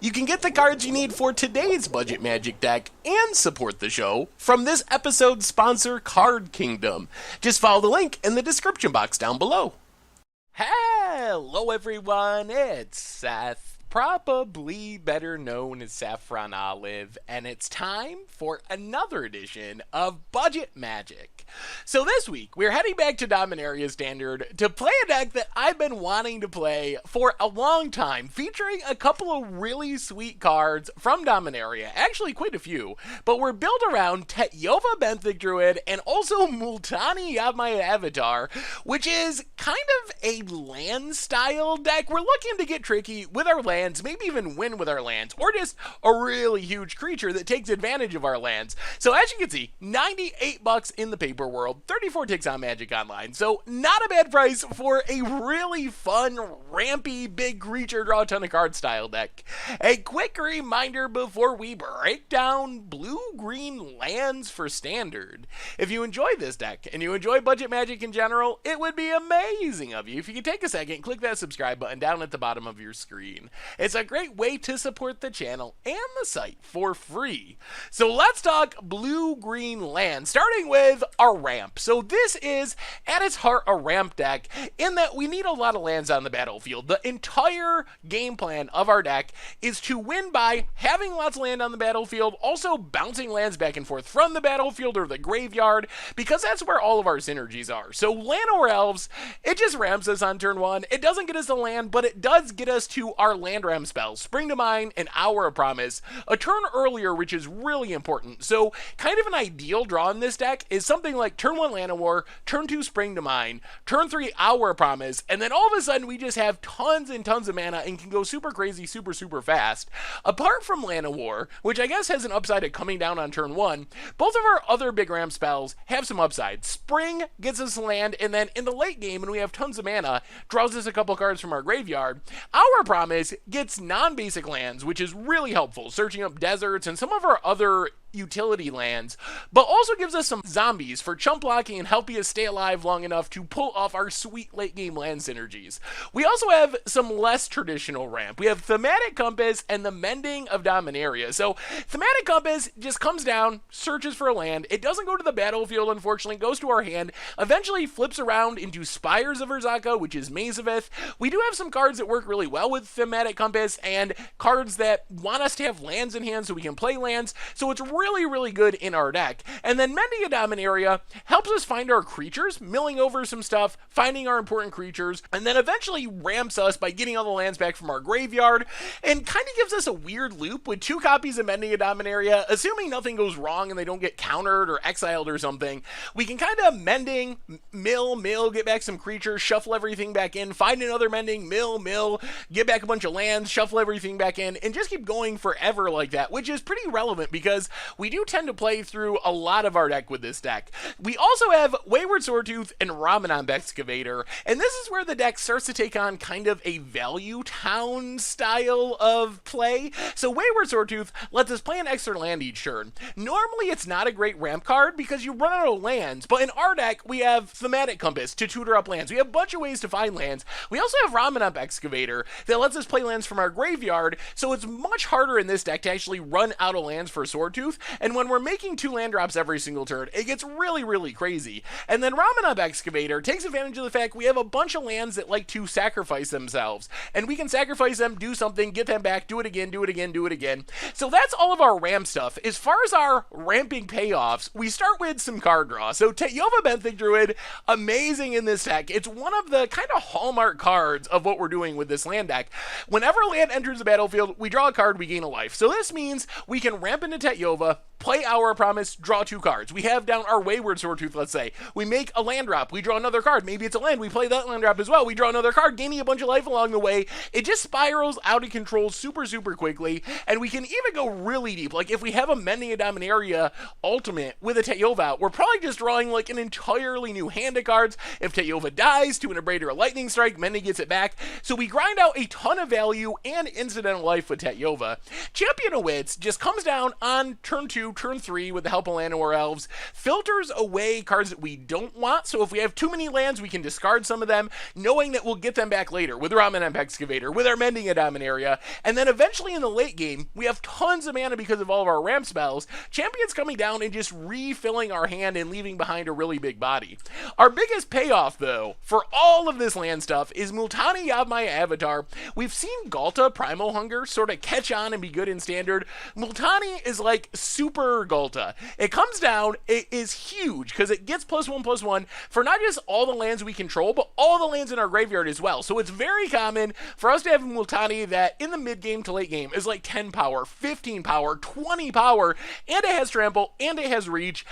You can get the cards you need for today's Budget Magic deck and support the show from this episode's sponsor, Card Kingdom. Just follow the link in the description box down below. Hello everyone, it's Seth, probably better known as Saffron Olive, and it's time for another edition of Budget Magic. So this week, we're heading back to Dominaria Standard to play a deck that I've been wanting to play for a long time, featuring a couple of really sweet cards from Dominaria, actually quite a few, but we're built around Tetjova Benthic Druid and also Multani Yavimaya Avatar, which is kind of a land-style deck. We're looking to get tricky with our lands, maybe even win with our lands, or just a really huge creature that takes advantage of our lands. So as you can see, $98 in the paper world, 34 ticks on Magic Online, so not a bad price for a really fun, rampy, big creature draw a ton of cards style deck. A quick reminder before we break down blue-green lands for Standard. If you enjoy this deck, and you enjoy Budget Magic in general, it would be amazing of you if you could take a second, click that subscribe button down at the bottom of your screen. It's a great way to support the channel and the site for free. So let's talk blue-green land, starting with our ramp. So this is, at its heart, a ramp deck in that we need a lot of lands on the battlefield. The entire game plan of our deck is to win by having lots of land on the battlefield, also bouncing lands back and forth from the battlefield or the graveyard, because that's where all of our synergies are. So Llanowar Elves, it just ramps us on turn one. It doesn't get us the land, but it does get us to our land ram spells, Spring to Mind and Hour of Promise, a turn earlier, which is really important. So kind of an ideal draw in this deck is something like turn 1 Llanowar, turn 2 Spring to Mind, turn 3 Hour of Promise, and then all of a sudden we just have tons and tons of mana and can go super crazy, super fast. Apart from Llanowar, which I guess has an upside of coming down on turn 1, both of our other big ram spells have some upside. Spring gets us land, and then in the late game, when we have tons of mana, draws us a couple cards from our graveyard. Our Promise gets non-basic lands, which is really helpful, searching up deserts and some of our other utility lands, but also gives us some zombies for chump blocking and helping us stay alive long enough to pull off our sweet late game land synergies. We also have some less traditional ramp. We have Thematic Compass and the Mending of Dominaria. So Thematic Compass just comes down, searches for a land. It doesn't go to the battlefield, unfortunately, it goes to our hand, eventually flips around into Spires of Urzaka, which is Maze of Ith. We do have some cards that work really well with Thematic Compass and cards that want us to have lands in hand so we can play lands. So it's really good in our deck. And then Mending of Dominaria helps us find our creatures, milling over some stuff, finding our important creatures, and then eventually ramps us by getting all the lands back from our graveyard, and kind of gives us a weird loop with 2 copies of Mending of Dominaria. Assuming nothing goes wrong and they don't get countered or exiled or something, we can kind of Mending, mill, get back some creatures, shuffle everything back in, find another Mending, mill, get back a bunch of lands, shuffle everything back in, and just keep going forever like that, which is pretty relevant because we do tend to play through a lot of our deck with this deck. We also have Wayward Swordtooth and Ramanamp Excavator, and this is where the deck starts to take on kind of a value town style of play. So Wayward Swordtooth lets us play an extra land each turn. Normally it's not a great ramp card because you run out of lands, but in our deck we have Thematic Compass to tutor up lands. We have a bunch of ways to find lands. We also have Ramanamp Excavator that lets us play lands from our graveyard, so it's much harder in this deck to actually run out of lands for Swordtooth. And when we're making 2 land drops every single turn, it gets really crazy. And then Ramanamp Excavator takes advantage of the fact we have a bunch of lands that like to sacrifice themselves. And we can sacrifice them, do something, get them back, do it again. So that's all of our ramp stuff. As far as our ramping payoffs, we start with some card draw. So Tetjova Benthic Druid, amazing in this deck. It's one of the kind of hallmark cards of what we're doing with this land deck. Whenever land enters the battlefield, we draw a card, we gain a life. So this means we can ramp into Tetjova, play Hour of Promise, draw 2 cards. We have down our Wayward Swordtooth, let's say. We make a land drop, we draw another card. Maybe it's a land, we play that land drop as well. We draw another card, gaining a bunch of life along the way. It just spirals out of control super quickly, and we can even go really deep. Like if we have a Mending of Dominaria ultimate with a Tetjova, we're probably just drawing like an entirely new hand of cards. If Tetjova dies to an Abrade or a Lightning Strike, Mending gets it back. So we grind out a ton of value and incidental life with Tetjova. Champion of Wits just comes down on turn 2, turn 3 with the help of Llanowar Elves, filters away cards that we don't want. So if we have too many lands, we can discard some of them, knowing that we'll get them back later with Ramanamp Excavator, with our Mending a Dominaria, and then eventually in the late game, we have tons of mana because of all of our ramp spells, champions coming down and just refilling our hand and leaving behind a really big body. Our biggest payoff, though, for all of this land stuff is Multani Yavimaya Avatar. We've seen Ghalta Primal Hunger sort of catch on and be good in Standard. Multani is like super Ghalta. It comes down, it is huge because it gets +1/+1 for not just all the lands we control, but all the lands in our graveyard as well. So it's very common for us to have Multani that in the mid game to late game is like 10 power, 15 power, 20 power, and it has trample, and it has reach,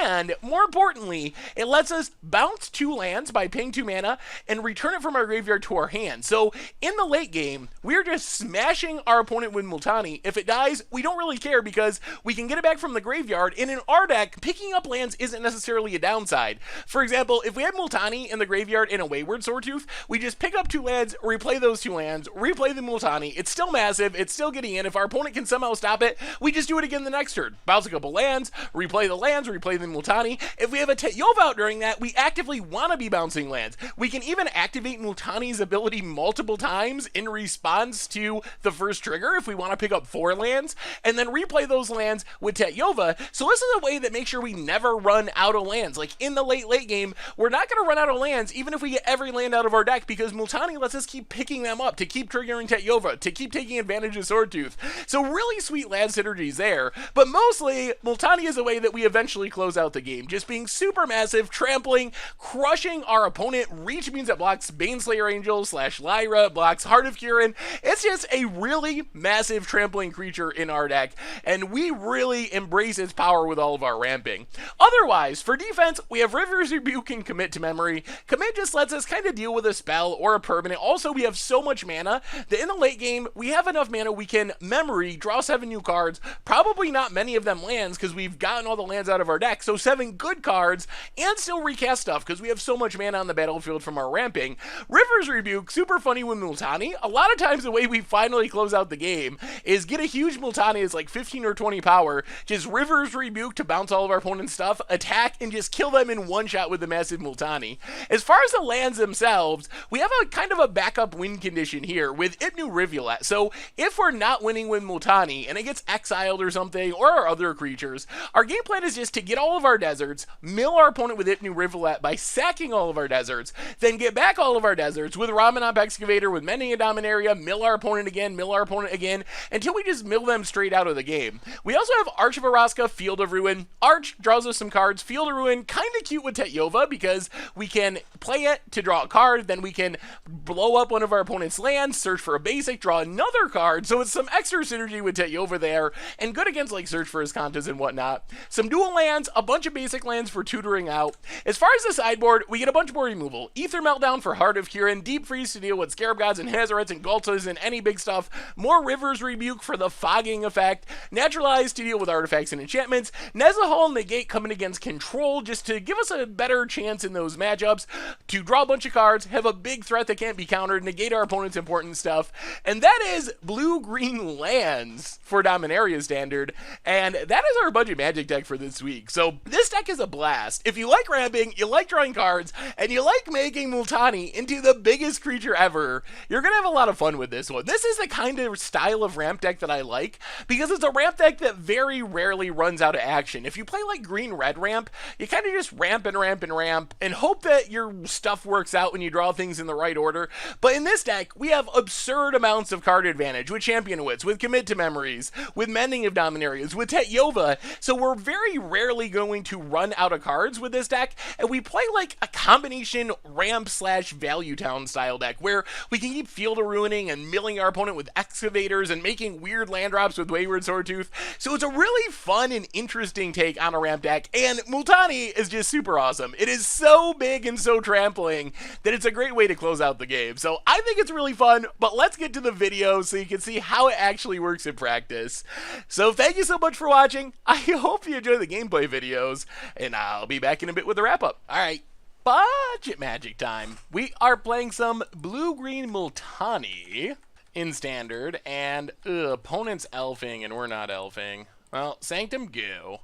and more importantly, it lets us bounce 2 lands by paying 2 mana and return it from our graveyard to our hand. So in the late game, we're just smashing our opponent with Multani. If it dies, we don't really care because we can get it back from the graveyard, and in our deck, picking up lands isn't necessarily a downside. For example, if we have Multani in the graveyard in a Wayward Sawtooth, we just pick up 2 lands, replay those 2 lands, replay the Multani. It's still massive, it's still getting in. If our opponent can somehow stop it, we just do it again the next turn. Bounce a couple lands, replay the lands, replay the Multani. If we have a Tetyova out during that, we actively want to be bouncing lands. We can even activate Multani's ability multiple times in response to the first trigger if we want to pick up 4 lands, and then replay those lands with Tetyova. So this is a way that makes sure we never run out of lands. Like in the late game, we're not going to run out of lands even if we get every land out of our deck, because Multani lets us keep picking them up to keep triggering Tetyova, to keep taking advantage of Swordtooth. So really sweet land synergies there, but mostly Multani is a way that we eventually close out the game, just being super massive, trampling, crushing our opponent. Reach means it blocks Baneslayer Angel / Lyra, blocks Heart of Kirin. It's just a really massive trampling creature in our deck, and we really embrace its power with all of our ramping. Otherwise, for defense, we have River's Rebuke and Commit to Memory. Commit just lets us kind of deal with a spell or a permanent. Also, we have so much mana that in the late game, we have enough mana we can Memory, draw 7 new cards, probably not many of them lands because we've gotten all the lands out of our deck, so 7 good cards, and still recast stuff because we have so much mana on the battlefield from our ramping. River's Rebuke, super funny with Multani. A lot of times the way we finally close out the game is get a huge Multani that's like 15 or 20 power, just River's Rebuke to bounce all of our opponent's stuff, attack, and just kill them in one shot with the massive Multani. As far as the lands themselves, we have a kind of a backup win condition here with Ipnu Rivulet. So if we're not winning with Multani and it gets exiled or something, or our other creatures, our game plan is just to get all of our deserts, mill our opponent with Ipnu Rivulet by sacking all of our deserts, then get back all of our deserts with Ramanamp Excavator, with Mending a Dominaria, mill our opponent again, until we just mill them straight out of the game. We also have Arch of Araska, Field of Ruin. Arch draws us some cards. Field of Ruin, kind of cute with Tetyova because we can play it to draw a card, then we can blow up one of our opponent's lands, search for a basic, draw another card, so it's some extra synergy with Tetyova there, and good against like Search for Escantas and whatnot. Some dual lands, a bunch of basic lands for tutoring out. As far as the sideboard, we get a bunch more removal. Ether Meltdown for Heart of Kirin, Deep Freeze to deal with Scarab Gods and Hazarets and Ghaltas and any big stuff, more River's Rebuke for the fogging effect, Naturalize to deal with artifacts and enchantments, Nezahal Negate coming against control just to give us a better chance in those matchups, to draw a bunch of cards, have a big threat that can't be countered, negate our opponent's important stuff, and that is blue-green lands for Dominaria Standard, and that is our budget magic deck for this week. So this deck is a blast. If you like ramping, you like drawing cards, and you like making Multani into the biggest creature ever, you're gonna have a lot of fun with this one. This is the kind of style of ramp deck that I like, because it's a ramp deck that very rarely runs out of action. If you play like green-red ramp, you kind of just ramp and hope that your stuff works out when you draw things in the right order. But in this deck, we have absurd amounts of card advantage with Champion Wits, with Commit to Memories, with Mending of Dominarias, with Tetyova, so we're very rarely going to run out of cards with this deck, and we play like a combination ramp/Value Town style deck, where we can keep Field of Ruining and milling our opponent with Excavators and making weird land drops with Wayward Sawtooth. So it's a really fun and interesting take on a ramp deck, and Multani is just super awesome. It is so big and so trampling that it's a great way to close out the game. So I think it's really fun, but let's get to the video so you can see how it actually works in practice. So thank you so much for watching. I hope you enjoy the gameplay videos, and I'll be back in a bit with a wrap-up. Alright, budget magic time. We are playing some blue-green Multani in Standard, and opponent's elfing, and we're not elfing. Well, Sanctum Goo.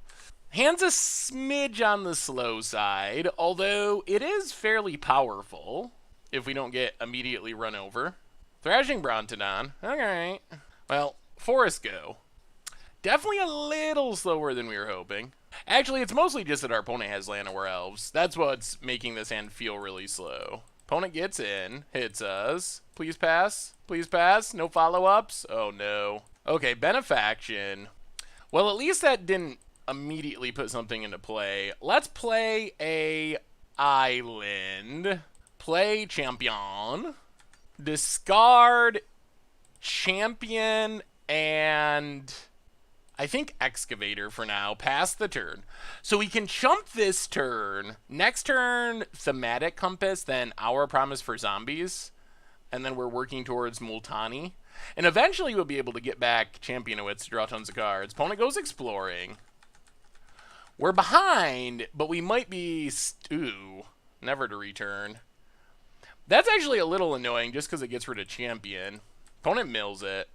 Hand's a smidge on the slow side, although it is fairly powerful if we don't get immediately run over. Thrashing Brontodon. Alright. Well, Forest Go. Definitely a little slower than we were hoping. Actually, it's mostly just that our opponent has Llanowar Elves. That's what's making this hand feel really slow. Opponent gets in, hits us. Please pass. Please pass. No follow-ups. Oh, no. Okay, Benefaction. Well, at least that didn't immediately put something into play. Let's play a Island. Play Champion. Discard Champion and I think Excavator for now. Pass the turn. So we can chump this turn. Next turn, Thematic Compass, then Our Promise for Zombies. And then we're working towards Multani. And eventually we'll be able to get back Championowitz to draw tons of cards. Opponent goes exploring. We're behind, but we might be... Ooh, never to return. That's actually a little annoying just because it gets rid of Champion. Opponent mills it.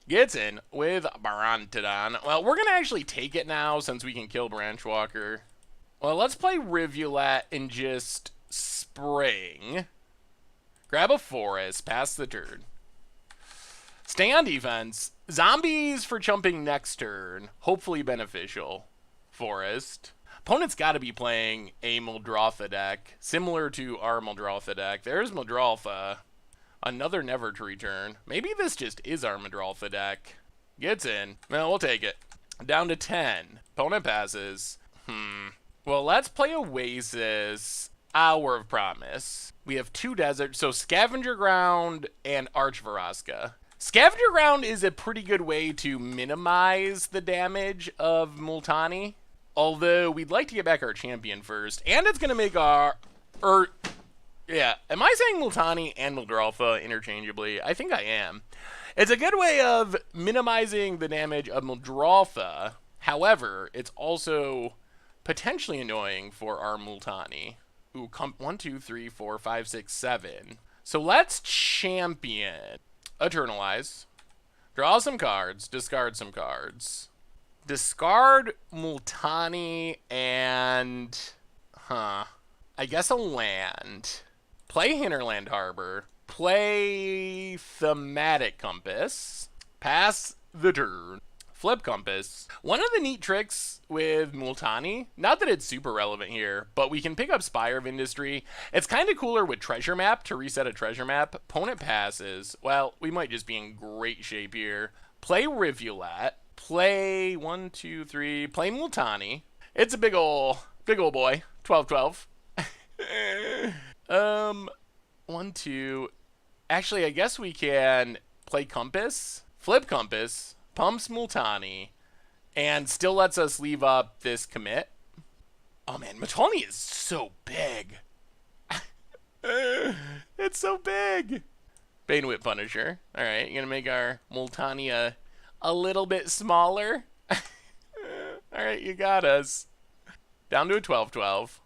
Gets in with Brontodon. Well, we're going to actually take it now since we can kill Branchwalker. Well, let's play Rivulet and just spring. Grab a forest, pass the turn. Stay on defense. Zombies for chumping next turn. Hopefully beneficial. Forest. Opponent's got to be playing a Muldrotha deck, similar to our Muldrotha deck. There's Muldrotha. Another never to return. Maybe this just is our Muldrotha deck. Gets in. Well, we'll take it. Down to 10. Opponent passes. Well, let's play Oasis. Hour of Promise. We have 2 deserts, so Scavenger Ground and Arch Varaska. Scavenger Ground is a pretty good way to minimize the damage of Multani. Although, we'd like to get back our champion first. And it's going to make our... yeah. Am I saying Multani and Muldrotha interchangeably? I think I am. It's a good way of minimizing the damage of Muldrotha. However, it's also potentially annoying for our Multani. Ooh, 1, 2, 3, 4, 5, 6, 7. So let's champion. Eternalize. Draw some cards. Discard some cards. Discard Multani and... I guess a land. Play Hinterland Harbor. Play Thematic Compass. Pass the turn. Flip Compass. One of the neat tricks with Multani, not that it's super relevant here, but we can pick up Spire of Industry. It's kind of cooler with Treasure Map to reset a Treasure Map. Opponent passes. Well, we might just be in great shape here. Play Rivulet. Play 1, 2, 3. Play Multani. It's a big ol' boy. 12-12. 1, 2. Actually, I guess we can play Compass. Flip Compass. Pumps Multani. And still lets us leave up this commit. Oh man, Multani is so big. It's so big. Banewit Punisher. Alright, you're gonna make our Multani a little bit smaller. Alright, you got us. Down to a 12-12.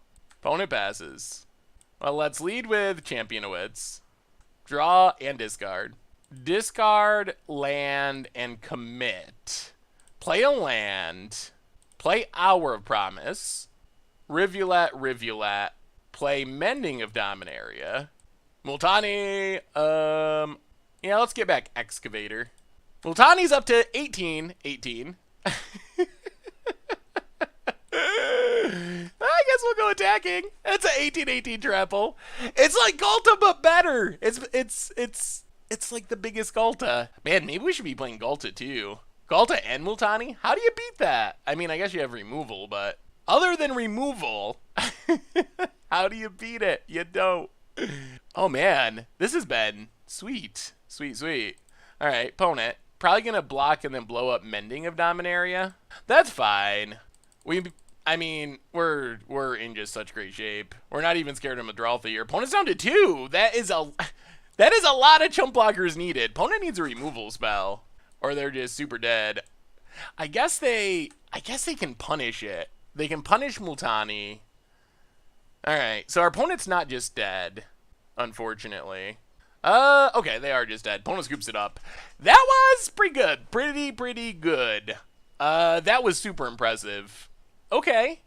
Opponent passes. Well, let's lead with Championowitz. Draw and discard. Discard, land, and commit. Play a land. Play Hour of Promise. Rivulet. Play Mending of Dominaria. Multani, yeah, let's get back Excavator. Multani's up to 18. I guess we'll go attacking. That's an 18-18 trample. It's like Galta, but better. It's like the biggest Galta. Man, maybe we should be playing Galta too. Galta and Multani? How do you beat that? I mean, I guess you have removal, but other than removal, how do you beat it? You don't. Oh man, this has been sweet. Sweet. All right, opponent. Probably gonna block and then blow up Mending of Dominaria. That's fine. I mean, we're in just such great shape. We're not even scared of Muldrotha. Your opponent's down to 2. That is a lot of chump blockers needed. Opponent needs a removal spell, or they're just super dead. I guess they can punish it. They can punish Multani. All right, so our opponent's not just dead, unfortunately. Okay, they are just dead. Opponent scoops it up. That was pretty good. Pretty good. That was super impressive. Okay.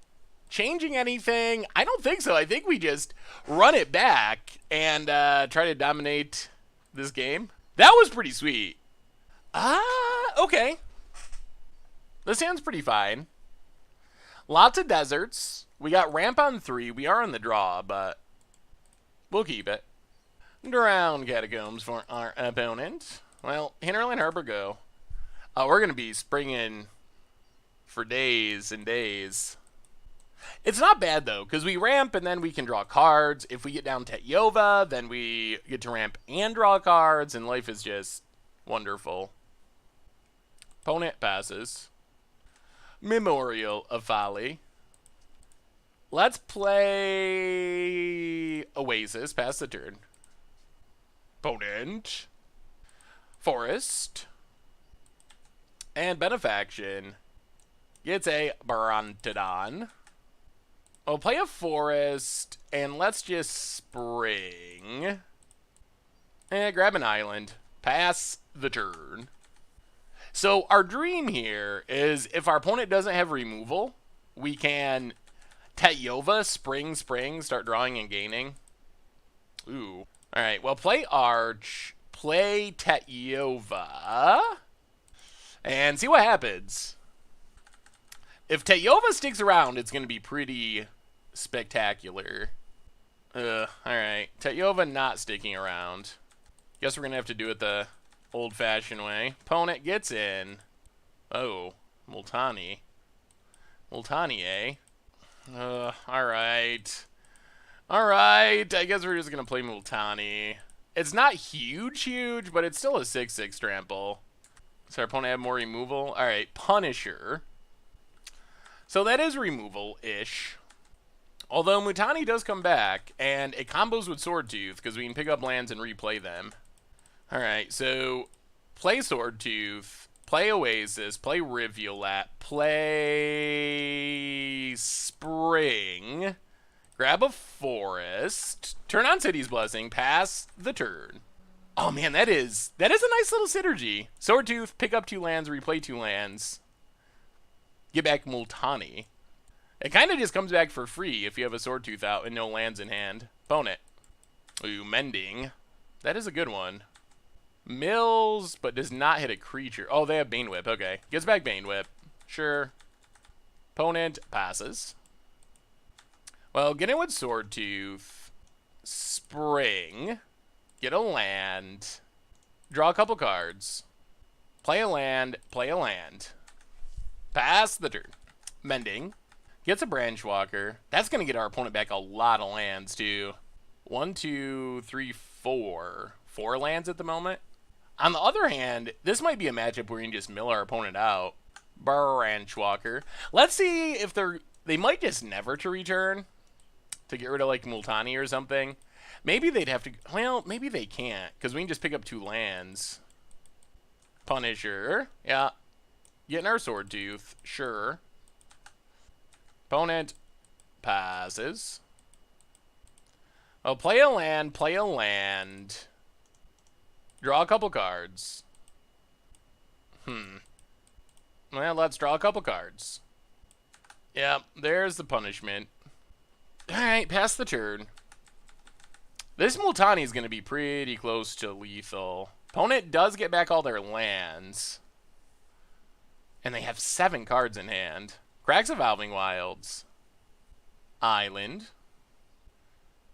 Changing anything? I don't think so. I think we just run it back and try to dominate this game. That was pretty sweet. Okay. This hand's pretty fine. Lots of deserts. We got ramp on 3. We are on the draw, but we'll keep it. Drown catacombs for our opponent. Well, Hinterland Harbor go. We're going to be springing for days and days. It's not bad, though, because we ramp and then we can draw cards. If we get down Tetyova, then we get to ramp and draw cards, and life is just wonderful. Opponent passes. Memorial of Folly. Let's play Oasis. Pass the turn. Opponent. Forest. And Benefaction gets a Barantodon. We'll play a Forest, and let's just spring. And grab an island. Pass the turn. So our dream here is if our opponent doesn't have removal, we can Tetyova, spring, start drawing and gaining. Ooh. All right, well, play Arch, play Tetyova, and see what happens. If Tetyova sticks around, it's going to be pretty spectacular. Alright. Tetyova not sticking around. Guess we're going to have to do it the old-fashioned way. Opponent gets in. Oh. Multani. Multani, eh? Alright. Alright. I guess we're just going to play Multani. It's not huge, but it's still a 6/6 trample. Does our opponent have more removal? Alright. Punisher. So that is removal-ish. Although Multani does come back, and it combos with Sword Tooth, because we can pick up lands and replay them. Alright, so play Sword Tooth, play Oasis, play Rivulet, play Spring, grab a Forest, turn on City's Blessing, pass the turn. Oh man, that is a nice little synergy. Sword Tooth, pick up 2 lands, replay 2 lands. Get back Multani. It kind of just comes back for free if you have a Sword Tooth out and no lands in hand. Opponent. Ooh, Mending. That is a good one. Mills, but does not hit a creature. Oh, they have Bane Whip. Okay. Gets back Bane Whip. Sure. Opponent passes. Well, get in with Sword Tooth. Spring. Get a land. Draw a couple cards. Play a land. Play a land. Pass the turn. Mending. Gets a Branchwalker. That's going to get our opponent back a lot of lands, too. 1, 2, 3, 4. 4 lands at the moment. On the other hand, this might be a matchup where you can just mill our opponent out. Branchwalker. Let's see if they might just never to return to get rid of, like, Multani or something. Maybe they'd have to... Well, maybe they can't, because we can just pick up 2 lands. Punisher. Yeah. Getting our Sword Tooth. Sure. Opponent passes. Oh, play a land, play a land. Draw a couple cards. Well, let's draw a couple cards. Yep, there's the punishment. Alright, pass the turn. This Multani is going to be pretty close to lethal. Opponent does get back all their lands. And they have 7 cards in hand. Cracks Evolving Wilds. Island.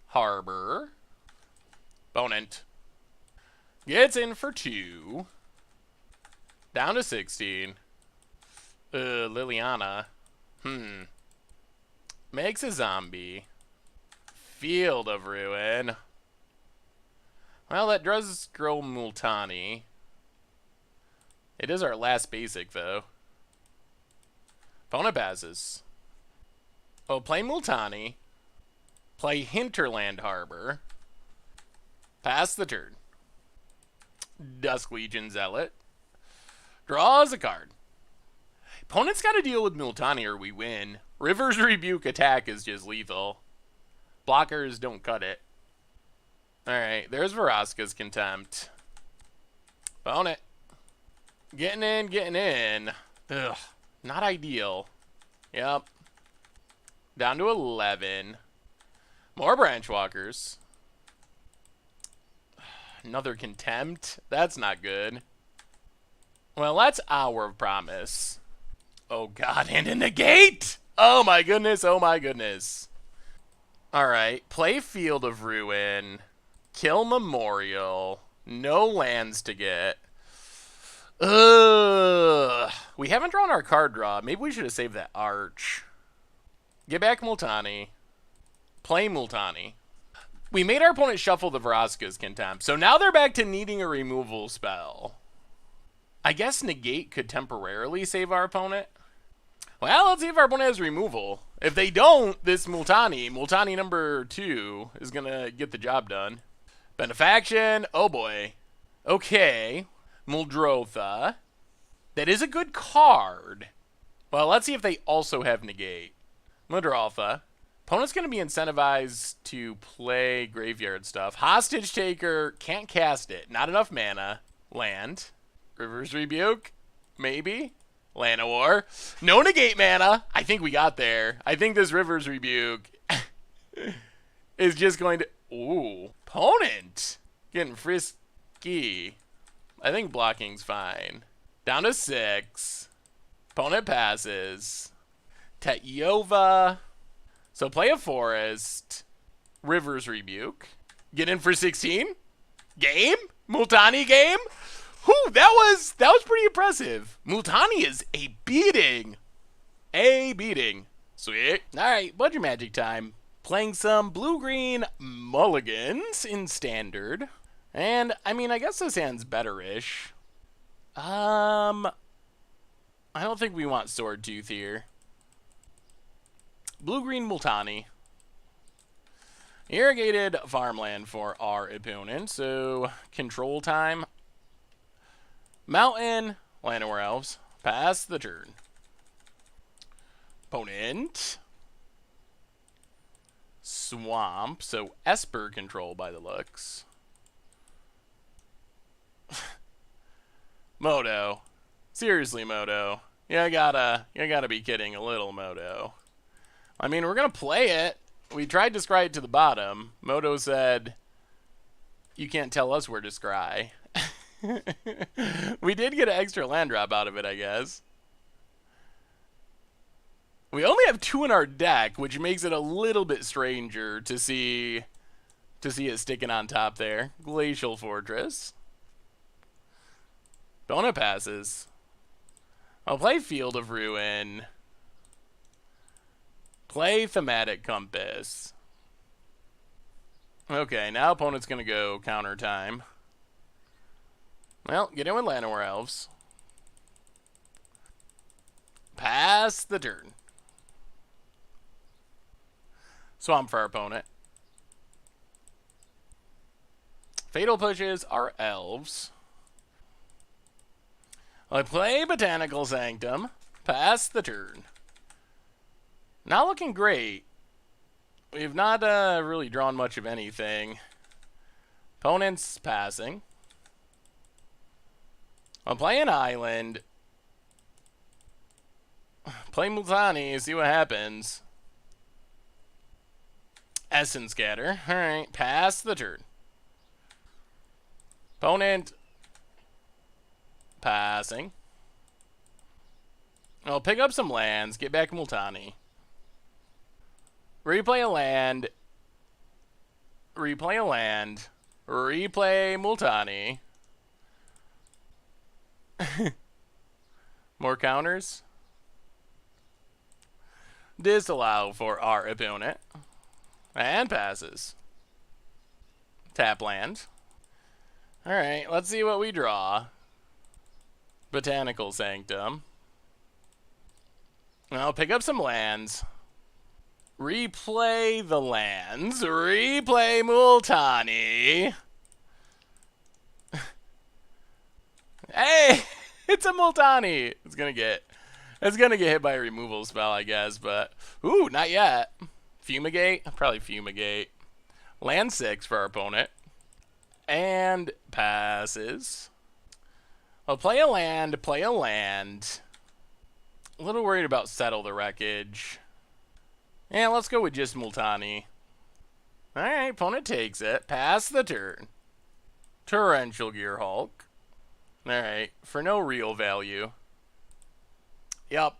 Harbor. Opponent gets in for 2. Down to 16. Liliana. Makes a zombie. Field of Ruin. Well, that does grow Multani. It is our last basic, though. Opponent passes. Oh, play Multani. Play Hinterland Harbor. Pass the turn. Dusk Legion Zealot. Draws a card. Opponent's got to deal with Multani or we win. River's Rebuke attack is just lethal. Blockers don't cut it. Alright, there's Vraska's Contempt. Opponent. Getting in. Ugh. Not ideal. Yep. Down to 11. More branch walkers. Another contempt. That's not good. Well, that's Hour of Promise. Oh god, and a negate! Oh my goodness, oh my goodness. Alright, play Field of Ruin. Kill Memorial. No lands to get. Ugh. We haven't drawn our card draw. Maybe we should have saved that Arch. Get back Multani. Play Multani. We made our opponent shuffle the Vraska's Contempt, so now they're back to needing a removal spell. I guess Negate could temporarily save our opponent. Well, let's see if our opponent has removal. If they don't, this Multani number 2, is going to get the job done. Benefaction, oh boy. Okay, Muldrotha. That is a good card. Well, let's see if they also have Negate. Muldrotha. Opponent's going to be incentivized to play graveyard stuff. Hostage Taker, can't cast it. Not enough mana. Land. River's Rebuke, maybe. Llanowar. No negate mana. I think we got there. I think this River's Rebuke is just going to... Ooh. Opponent. Getting frisky. I think blocking's fine. Down to 6. Opponent passes. Tetyova. So play a forest. River's Rebuke. Get in for 16. Game? Multani game? Whew, that was pretty impressive. Multani is a beating. A beating. Sweet. Alright, Budget Magic time. Playing some blue-green mulligans in Standard. And, I mean, I guess this hand's better-ish. I don't think we want Sword Tooth here. Blue-green Multani. Irrigated farmland for our opponent, so control time. Mountain, Llanowar Elves, pass the turn. Opponent. Swamp, so Esper control by the looks. Moto. Seriously, Moto. You gotta be kidding a little, Moto. I mean, we're gonna play it. We tried to scry it to the bottom. Moto said, you can't tell us where to scry. We did get an extra land drop out of it, I guess. We only have 2 in our deck, which makes it a little bit stranger to see it sticking on top there. Glacial Fortress. Dona passes. I'll play Field of Ruin. Play Thematic Compass. Okay, now opponent's going to go counter time. Well, get in with Llanowar Elves. Pass the turn. Swamp for our opponent. Fatal Pushes are Elves. I play Botanical Sanctum. Pass the turn. Not looking great. We've not really drawn much of anything. Opponent's passing. I'll play an island. Play Multani, see what happens. Essence Scatter. Alright, pass the turn. Opponent. Passing. I'll pick up some lands, get back Multani. Replay a land. Replay a land. Replay Multani. More counters. Disallow for our opponent. And passes. Tap land. Alright, let's see what we draw. Botanical Sanctum. I'll pick up some lands. Replay the lands. Replay Multani. Hey! It's a Multani! It's gonna get hit by a removal spell, I guess, but... Ooh, not yet. Fumigate? Probably Fumigate. Land 6 for our opponent. And passes. I'll play a land, play a land. A little worried about Settle the Wreckage. Yeah, let's go with just Multani. Alright, opponent takes it. Pass the turn. Torrential Gearhulk. Alright, for no real value. Yup.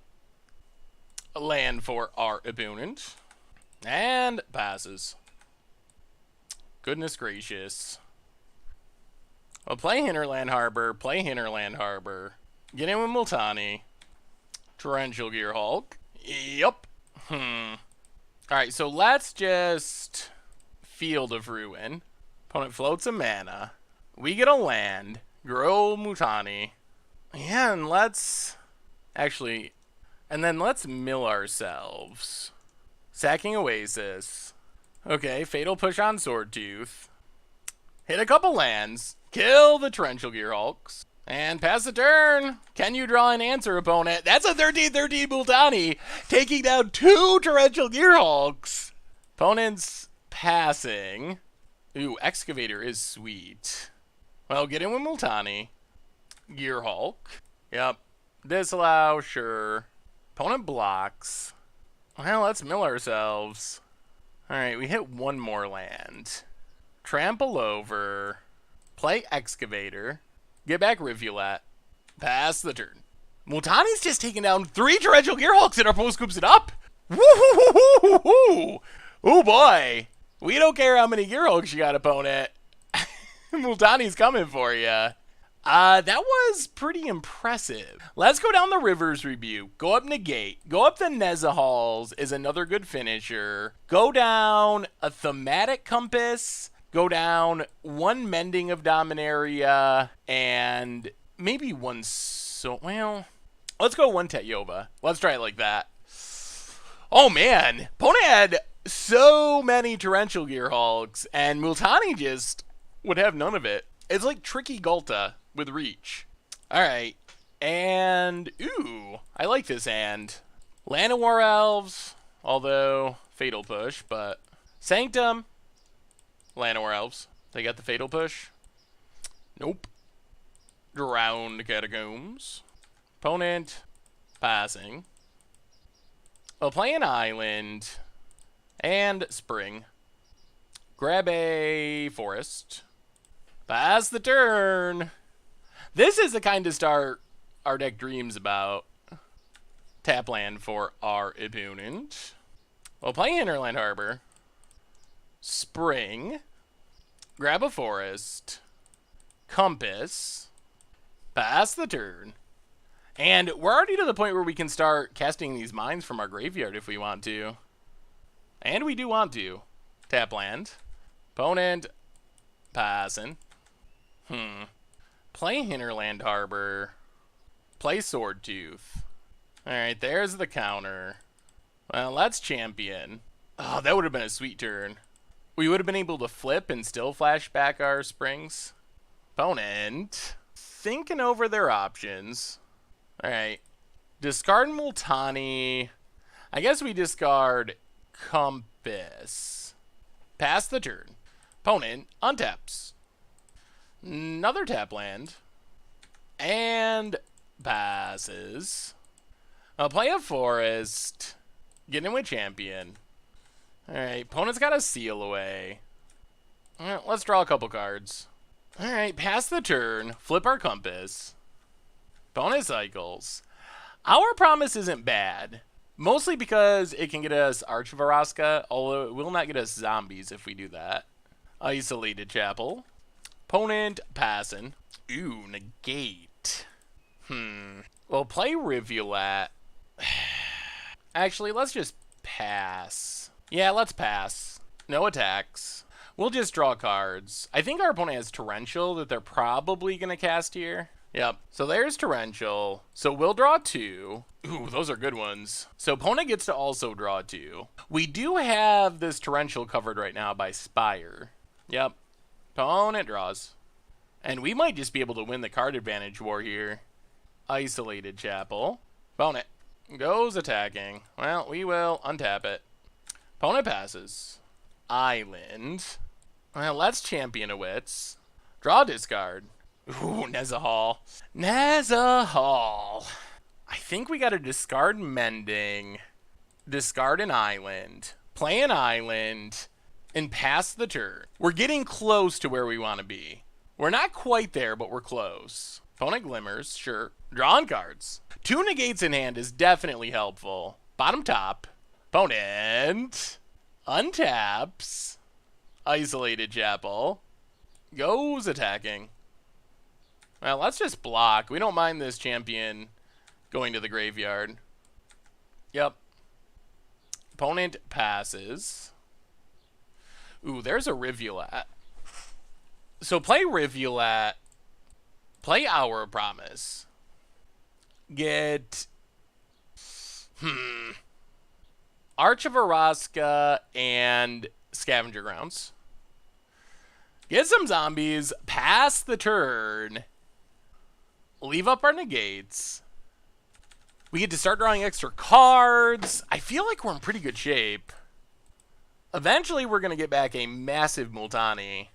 Land for our opponent. And passes. Goodness gracious. Well, play Hinterland Harbor. Play Hinterland Harbor. Get in with Multani. Torrential Gearhulk. Yup. Alright, so let's just Field of Ruin. Opponent floats a mana. We get a land. Grow Multani. Yeah, and let's... Actually... And then let's mill ourselves. Sacking Oasis. Okay, Fatal Push on Swordtooth. Hit a couple lands. Kill the Torrential Gearhulks. And pass the turn. Can you draw an answer, opponent? That's a 13-13 Multani, taking down 2 Torrential Gearhulks. Opponent's passing. Ooh, Excavator is sweet. Well, get in with Multani. Gearhulk. Yep. Disallow, sure. Opponent blocks. Well, let's mill ourselves. Alright, we hit one more land. Trample over. Play Excavator. Get back Rivulet. Pass the turn. Multani's just taken down 3 Torrential Gearhulks and our opponent scoops it up. Woo-hoo-hoo-hoo-hoo! Oh boy. We don't care how many Gearhulks you got, opponent. Multani's coming for you. That was pretty impressive. Let's go down the River's Rebuke. Go up Negate. Go up the Nezahals is another good finisher. Go down a Thematic Compass. Go down 1 Mending of Dominaria. And maybe 1 well, let's go 1 Tetyoba. Let's try it like that. Oh man. Opponent had so many Torrential Gearhulks. And Multani just would have none of it. It's like Tricky Gulta with reach. Alright. And, ooh, I like this hand. Llanowar Elves, although Fatal Push, but Sanctum, Llanowar Elves. They got the Fatal Push? Nope. Drowned Catacombs. Opponent, passing. I'll play an island. And Spring. Grab a forest. Pass the turn. This is the kind of start our deck dreams about. Tap land for our opponent. We'll play Hinterland Harbor. Spring. Grab a forest. Compass. Pass the turn. And we're already to the point where we can start casting these mines from our graveyard if we want to. And we do want to. Tap land. Opponent. Passing. Play Hinterland Harbor. Play Swordtooth. Alright, there's the counter. Well, let's champion. Oh, that would have been a sweet turn. We would have been able to flip and still flash back our springs. Opponent. Thinking over their options. Alright. Discard Multani. I guess we discard Compass. Pass the turn. Opponent untaps. Another tap land. And passes. I'll play a forest. Get in with champion. Alright, opponent's got a seal away. Alright, let's draw a couple cards. Alright, pass the turn. Flip our compass. Opponent cycles. Our promise isn't bad. Mostly because it can get us Archivaraska, although it will not get us zombies if we do that. Isolated Chapel. Opponent passing. Ooh, negate. Well, play Rivulet. Actually, let's just pass. Yeah, let's pass. No attacks. We'll just draw cards. I think our opponent has Torrential that they're probably going to cast here. Yep. So there's Torrential. So we'll draw 2. Ooh, those are good ones. So opponent gets to also draw 2. We do have this Torrential covered right now by Spire. Yep. Opponent draws. And we might just be able to win the card advantage war here. Isolated Chapel. Opponent goes attacking. Well, we will untap it. Opponent passes. Island. Well, let's champion a Wits. Draw discard. Ooh, Nezahal. Nezahal. I think we got to discard Mending, discard an island, play an island, and pass the turn. We're getting close to where we want to be. We're not quite there, but we're close. Opponent glimmers, sure. Drawing cards. 2 negates in hand is definitely helpful. Bottom top. Opponent untaps. Isolated Chapel. Goes attacking. Well, let's just block. We don't mind this champion going to the graveyard. Yep. Opponent passes. Ooh, there's a Rivulet. So play Rivulet. Play Hour Promise. Get... Arch of Araska and Scavenger Grounds. Get some zombies. Pass the turn. Leave up our negates. We get to start drawing extra cards. I feel like we're in pretty good shape. Eventually, we're going to get back a massive Multani.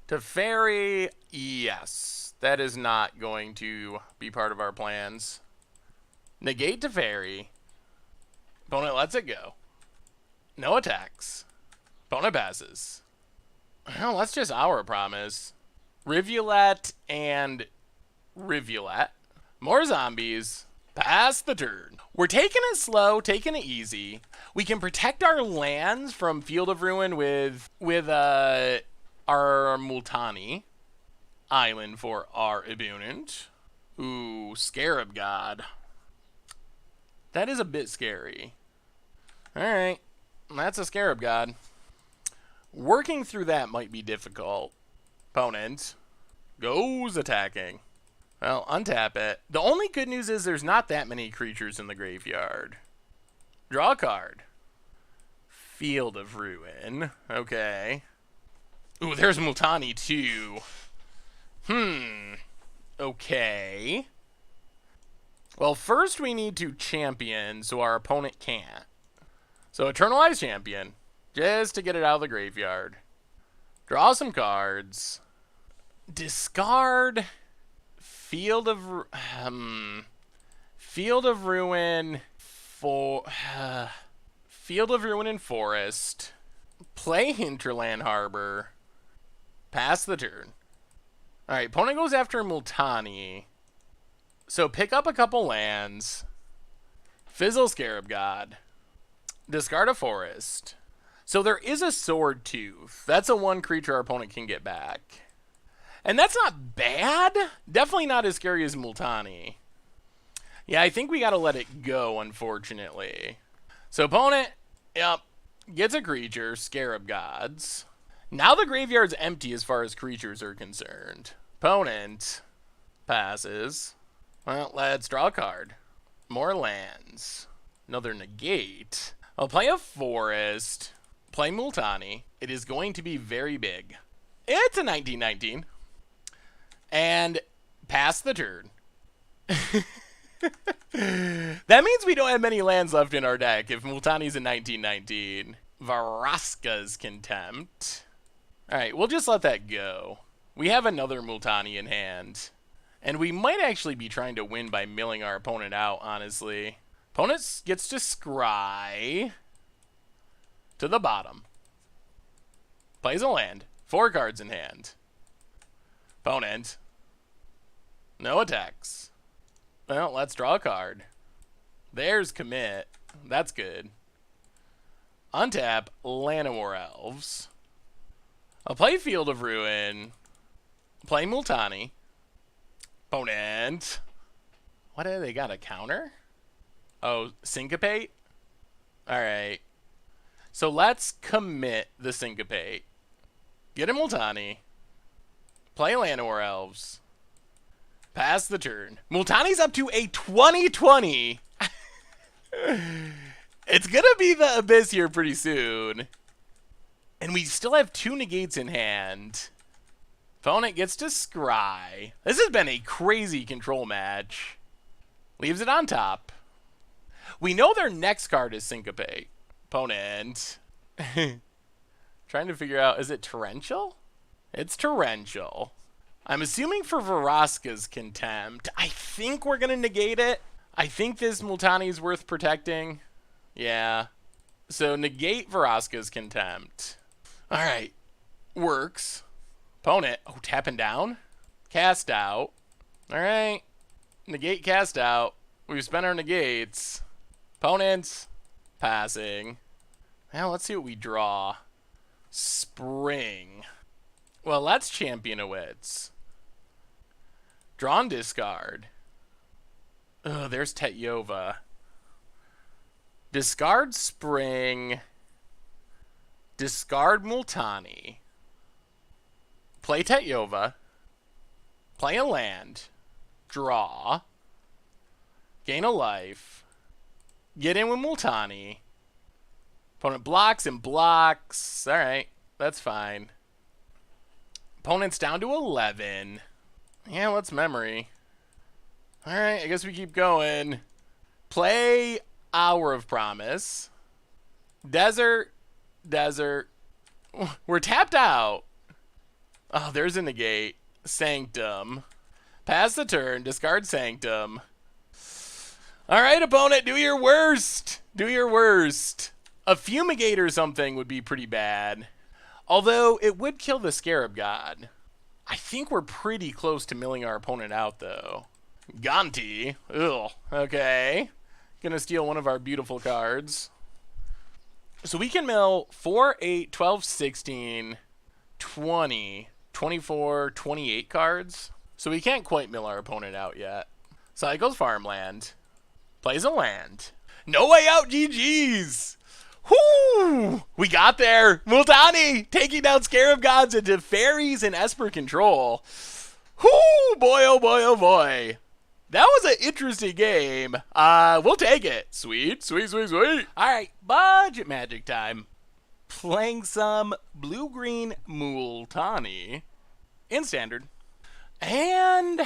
Teferi, yes. That is not going to be part of our plans. Negate Teferi. Opponent lets it go. No attacks. Opponent passes. Well, let's just Hour Promise. Rivulet and Rivulet. More zombies. Pass the turn. We're taking it slow, taking it easy. We can protect our lands from Field of Ruin with our Multani island for our opponent. Ooh, Scarab God. That is a bit scary. Alright, that's a Scarab God. Working through that might be difficult. Opponent goes attacking. Well, untap it. The only good news is there's not that many creatures in the graveyard. Draw a card. Field of Ruin. Okay. Ooh, there's Multani too. Okay. Well, first we need to champion so our opponent can't. So Eternalized Champion. Just to get it out of the graveyard. Draw some cards. Discard... Field of Ruin for Field of Ruin and Forest. Play Hinterland Harbor. Pass the turn. Alright, opponent goes after Multani. So pick up a couple lands. Fizzle Scarab God. Discard a forest. So there is a Sword Tooth. That's a 1 creature our opponent can get back. And that's not bad. Definitely not as scary as Multani. Yeah, I think we got to let it go, unfortunately. So opponent, yep, gets a creature, Scarab Gods. Now the graveyard's empty as far as creatures are concerned. Opponent passes. Well, let's draw a card. More lands. Another negate. I'll play a forest. Play Multani. It is going to be very big. It's a 1919. And pass the turn. That means we don't have many lands left in our deck if Multani's a 1919. Vraska's Contempt. Alright, we'll just let that go. We have another Multani in hand. And we might actually be trying to win by milling our opponent out, honestly. Opponent gets to scry to the bottom. Plays a land. 4 cards in hand. Opponent. No attacks. Well, let's draw a card. There's commit. That's good. Untap Llanowar Elves. I'll play Field of Ruin. Play Multani. Opponent. What do they got? A counter? Oh, Syncopate? Alright. So let's commit the Syncopate. Get a Multani. Play Llanowar Elves. Pass the turn. Multani's up to a 2020. It's gonna be the Abyss here pretty soon. And we still have 2 negates in hand. Opponent gets to scry. This has been a crazy control match. Leaves it on top. We know their next card is Syncopate. Opponent. Trying to figure out, is it Torrential? It's Torrential. I'm assuming for Vraska's Contempt. I think we're going to negate it. I think this Multani is worth protecting. Yeah. So negate Vraska's Contempt. All right. Works. Opponent. Oh, tapping down? Cast out. All right. Negate, cast out. We've spent our negates. Opponents. Passing. Now let's see what we draw. Spring. Well, let's champion a wits. Draw and discard. Oh, there's Tetyova. Discard Spring. Discard Multani. Play Tetyova. Play a land. Draw. Gain a life. Get in with Multani. Opponent blocks and blocks. Alright, that's fine. Opponent's down to 11. Yeah, let's memory. Alright, I guess we keep going. Play Hour of Promise. Desert. Desert. We're tapped out. Oh, there's a negate. Sanctum. Pass the turn. Discard Sanctum. Alright, opponent, do your worst. Do your worst. A Fumigate or something would be pretty bad. Although, it would kill the Scarab God. I think we're pretty close to milling our opponent out, though. Gonti. Ugh. Okay. Gonna steal one of our beautiful cards. So we can mill 4, 8, 12, 16, 20, 24, 28 cards. So we can't quite mill our opponent out yet. Cycles Farmland. Plays a land. No way out, GG's! Whoo! We got there! Multani taking down Scarab Gods into Fairies and Esper Control. Whoo! Boy, oh boy, oh boy. That was an interesting game. We'll take it. Sweet, sweet, sweet, sweet. Alright, budget magic time. Playing some blue-green Multani in Standard. And,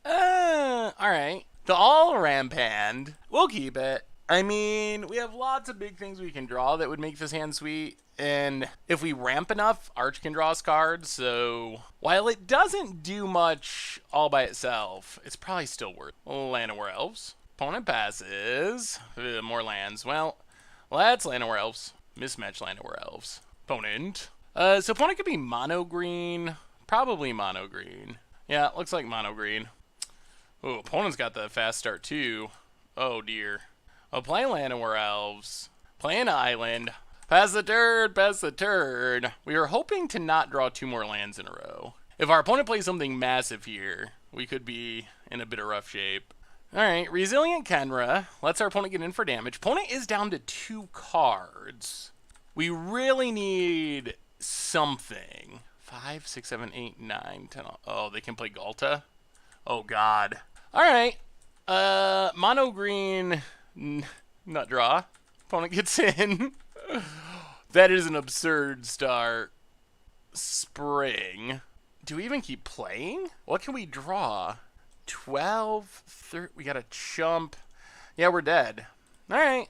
alright. The all-ramp hand. We'll keep it. I mean, we have lots of big things we can draw that would make this hand sweet. And if we ramp enough, Arch can draw us cards. So while it doesn't do much all by itself, it's probably still worth Llanowar Elves. Opponent passes. More lands. Well, let's Llanowar Elves. Mismatch Llanowar Elves. Opponent. So opponent could be mono green. Probably mono green. Yeah, looks like mono green. Oh, opponent's got the fast start too. Oh dear. Oh, play Llanowar Elves. Play an island. Pass the turn, pass the turn. We are hoping to not draw 2 more lands in a row. If our opponent plays something massive here, we could be in a bit of rough shape. Alright, Resilient Kenra. Lets our opponent get in for damage. Opponent is down to 2 cards. We really need something. 5, 6, 7, 8, 9, 10. Oh, they can play Galta? Oh, God. Alright. Mono green. Nut draw. Opponent gets in. That is an absurd start. Spring. Do we even keep playing? What can we draw? 12, 13. We got a chump. Yeah, we're dead. Alright.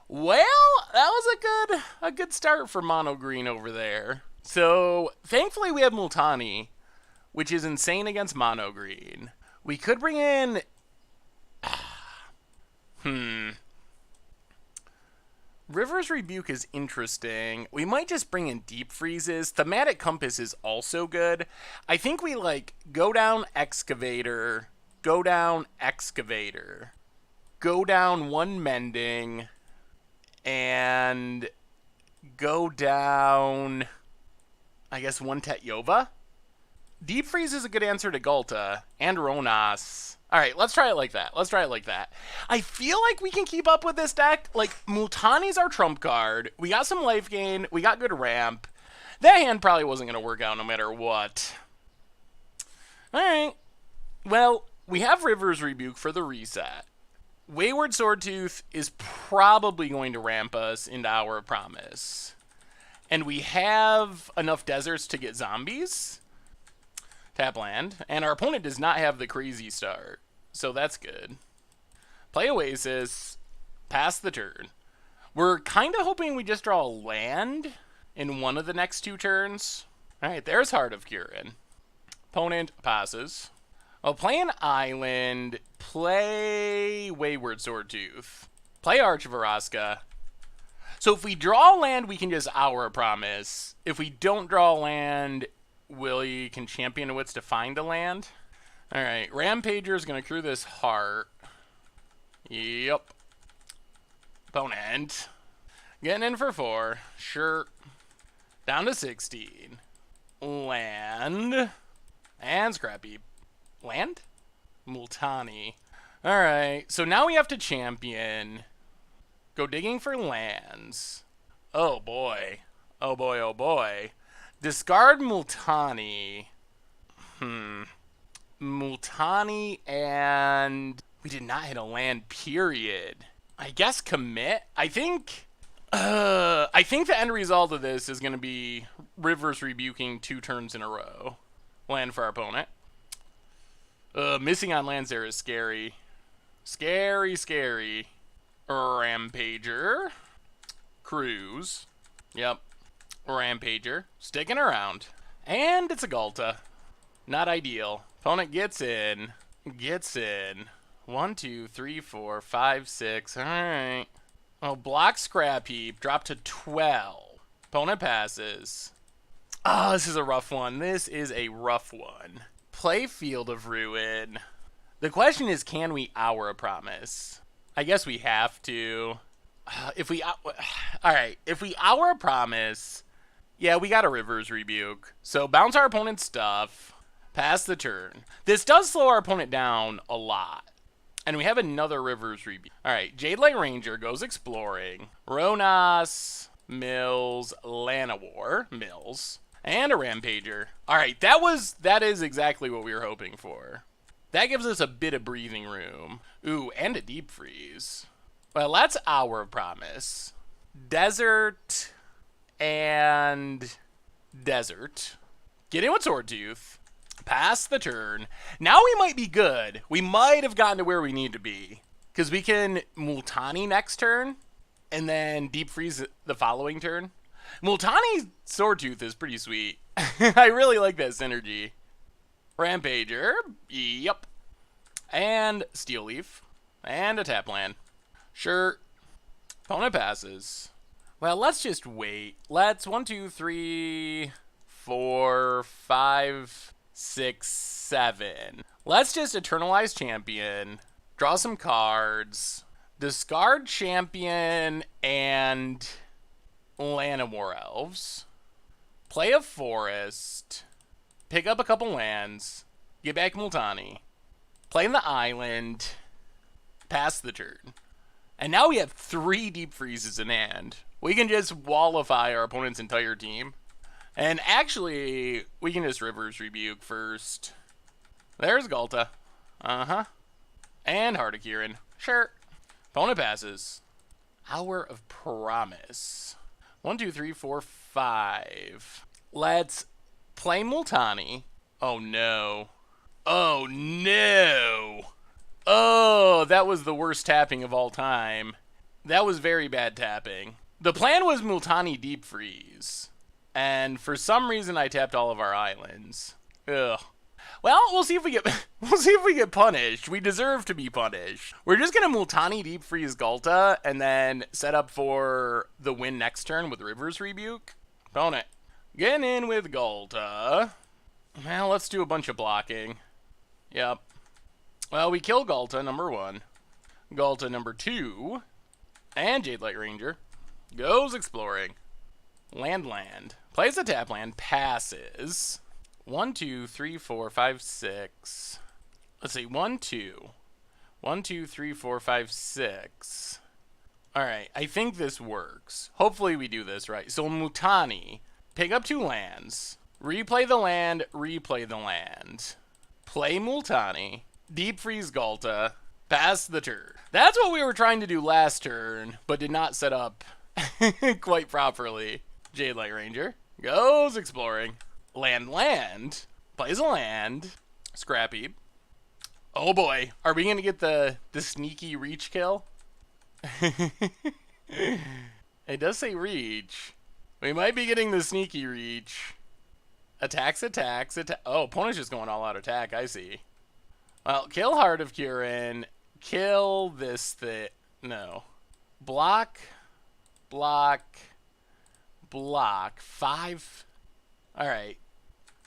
Well, that was a good start for mono green over there. So, thankfully we have Multani, which is insane against mono green. We could bring in... River's Rebuke is interesting. We might just bring in Deep Freezes. Thematic Compass is also good. I think we, like, go down Excavator, go down Excavator, go down 1 Mending, and go down, I guess, 1 Tetyova. Deep Freeze is a good answer to Galta and Ronas. Alright, let's try it like that. Let's try it like that. I feel like we can keep up with this deck. Like, Multani's our trump card. We got some life gain. We got good ramp. That hand probably wasn't going to work out no matter what. Alright. Well, we have River's Rebuke for the reset. Wayward Swordtooth is probably going to ramp us into Hour of Promise. And we have enough deserts to get zombies. Tap land. And our opponent does not have the crazy start. So that's good. Play Oasis. Pass the turn. We're kind of hoping we just draw a land in one of the next 2 turns. Alright, there's Heart of Kirin. Opponent passes. I'll play an island, play Wayward Swordtooth, play Arch of Araska. So if we draw land, we can just Hour Promise. If we don't draw land, we can Champion of Wits to find a land. Alright, Rampager is going to crew this heart. Yep. Opponent. Getting in for 4. Sure. Down to 16. Land. And Scrappy. Land? Multani. Alright, so now we have to champion. Go digging for lands. Oh boy. Oh boy, oh boy. Discard Multani. Multani and... We did not hit a land, period. I guess commit? I think the end result of this is going to be Rivers rebuking 2 turns in a row. Land for our opponent. Missing on lands there is scary. Scary, scary. Rampager. Cruise. Yep. Rampager. Sticking around. And it's a Ghalta. Not ideal. Opponent gets in. Gets in. 1, 2, 3, 4, 5, 6. Alright. Oh, block Scrap Heap. Drop to 12. Opponent passes. Oh, this is a rough one. This is a rough one. Play Field of Ruin. The question is, can we Hour Promise? I guess we have to. Alright, if we Hour Promise, yeah, we got a Rivers Rebuke. So bounce our opponent's stuff, pass the turn. This does slow our opponent down a lot. And we have another Rivers Rebuke. Alright, Jadelight Ranger goes exploring. Ronas, Mills, Llanowar, Mills, and a Rampager. Alright, that is exactly what we were hoping for. That gives us a bit of breathing room. Ooh, and a Deep Freeze. Well, that's Hour Promise. Desert and Desert. Get in with Swordtooth. Pass the turn. Now we might be good. We might have gotten to where we need to be. Because we can Multani next turn, and then Deep Freeze the following turn. Multani Swordtooth is pretty sweet. I really like that synergy. Rampager. Yep. And Steel Leaf. And a tap land. Sure. Opponent passes. Well, let's just wait. Let's 1, 2, 3, 4, 5, 6, 7. Let's just Eternalize Champion. Draw some cards. Discard Champion and Llanowar Elves. Play a Forest. Pick up a couple lands. Get back Multani. Play in the island. Pass the turn. And now we have 3 Deep Freezes in hand. We can just Wallify our opponent's entire team. And actually, we can just Rivers Rebuke first. There's Ghalta. Uh-huh. And Heart of Kirin. Sure. Opponent passes. Hour of Promise. 1, 2, 3, 4, 5. Let's play Multani. Oh, no. Oh, no. Oh, that was the worst tapping of all time. That was very bad tapping. The plan was Multani Deep Freeze. And for some reason, I tapped all of our islands. Ugh. Well, we'll see if we get punished. We deserve to be punished. We're just gonna Multani Deep Freeze Ghalta and then set up for the win next turn with Rivers Rebuke. Opponent. Getting in with Ghalta. Well, let's do a bunch of blocking. Yep. Well, we kill Ghalta, number 1. Ghalta, number 2. And Jadelight Ranger. Goes exploring. Land. Plays a tap land. Passes. 1, 2, 3, 4, 5, 6. Let's see. 1, 2. 1, 2, 3, 4, 5, 6. Alright, I think this works. Hopefully we do this right. So Multani. Pick up 2 lands. Replay the land. Replay the land. Play Multani. Deep Freeze Ghalta. Pass the turn. That's what we were trying to do last turn, but did not set up quite properly. Jadelight Ranger goes exploring. Land. Plays a land. Scrap Heap. Oh boy, are we gonna get the sneaky reach kill? It does say reach. We might be getting the sneaky reach. Attacks. Oh, opponent's just going all out attack. I see. Well, kill Heart of Kirin. Kill this thing. No. Block. 5. Alright.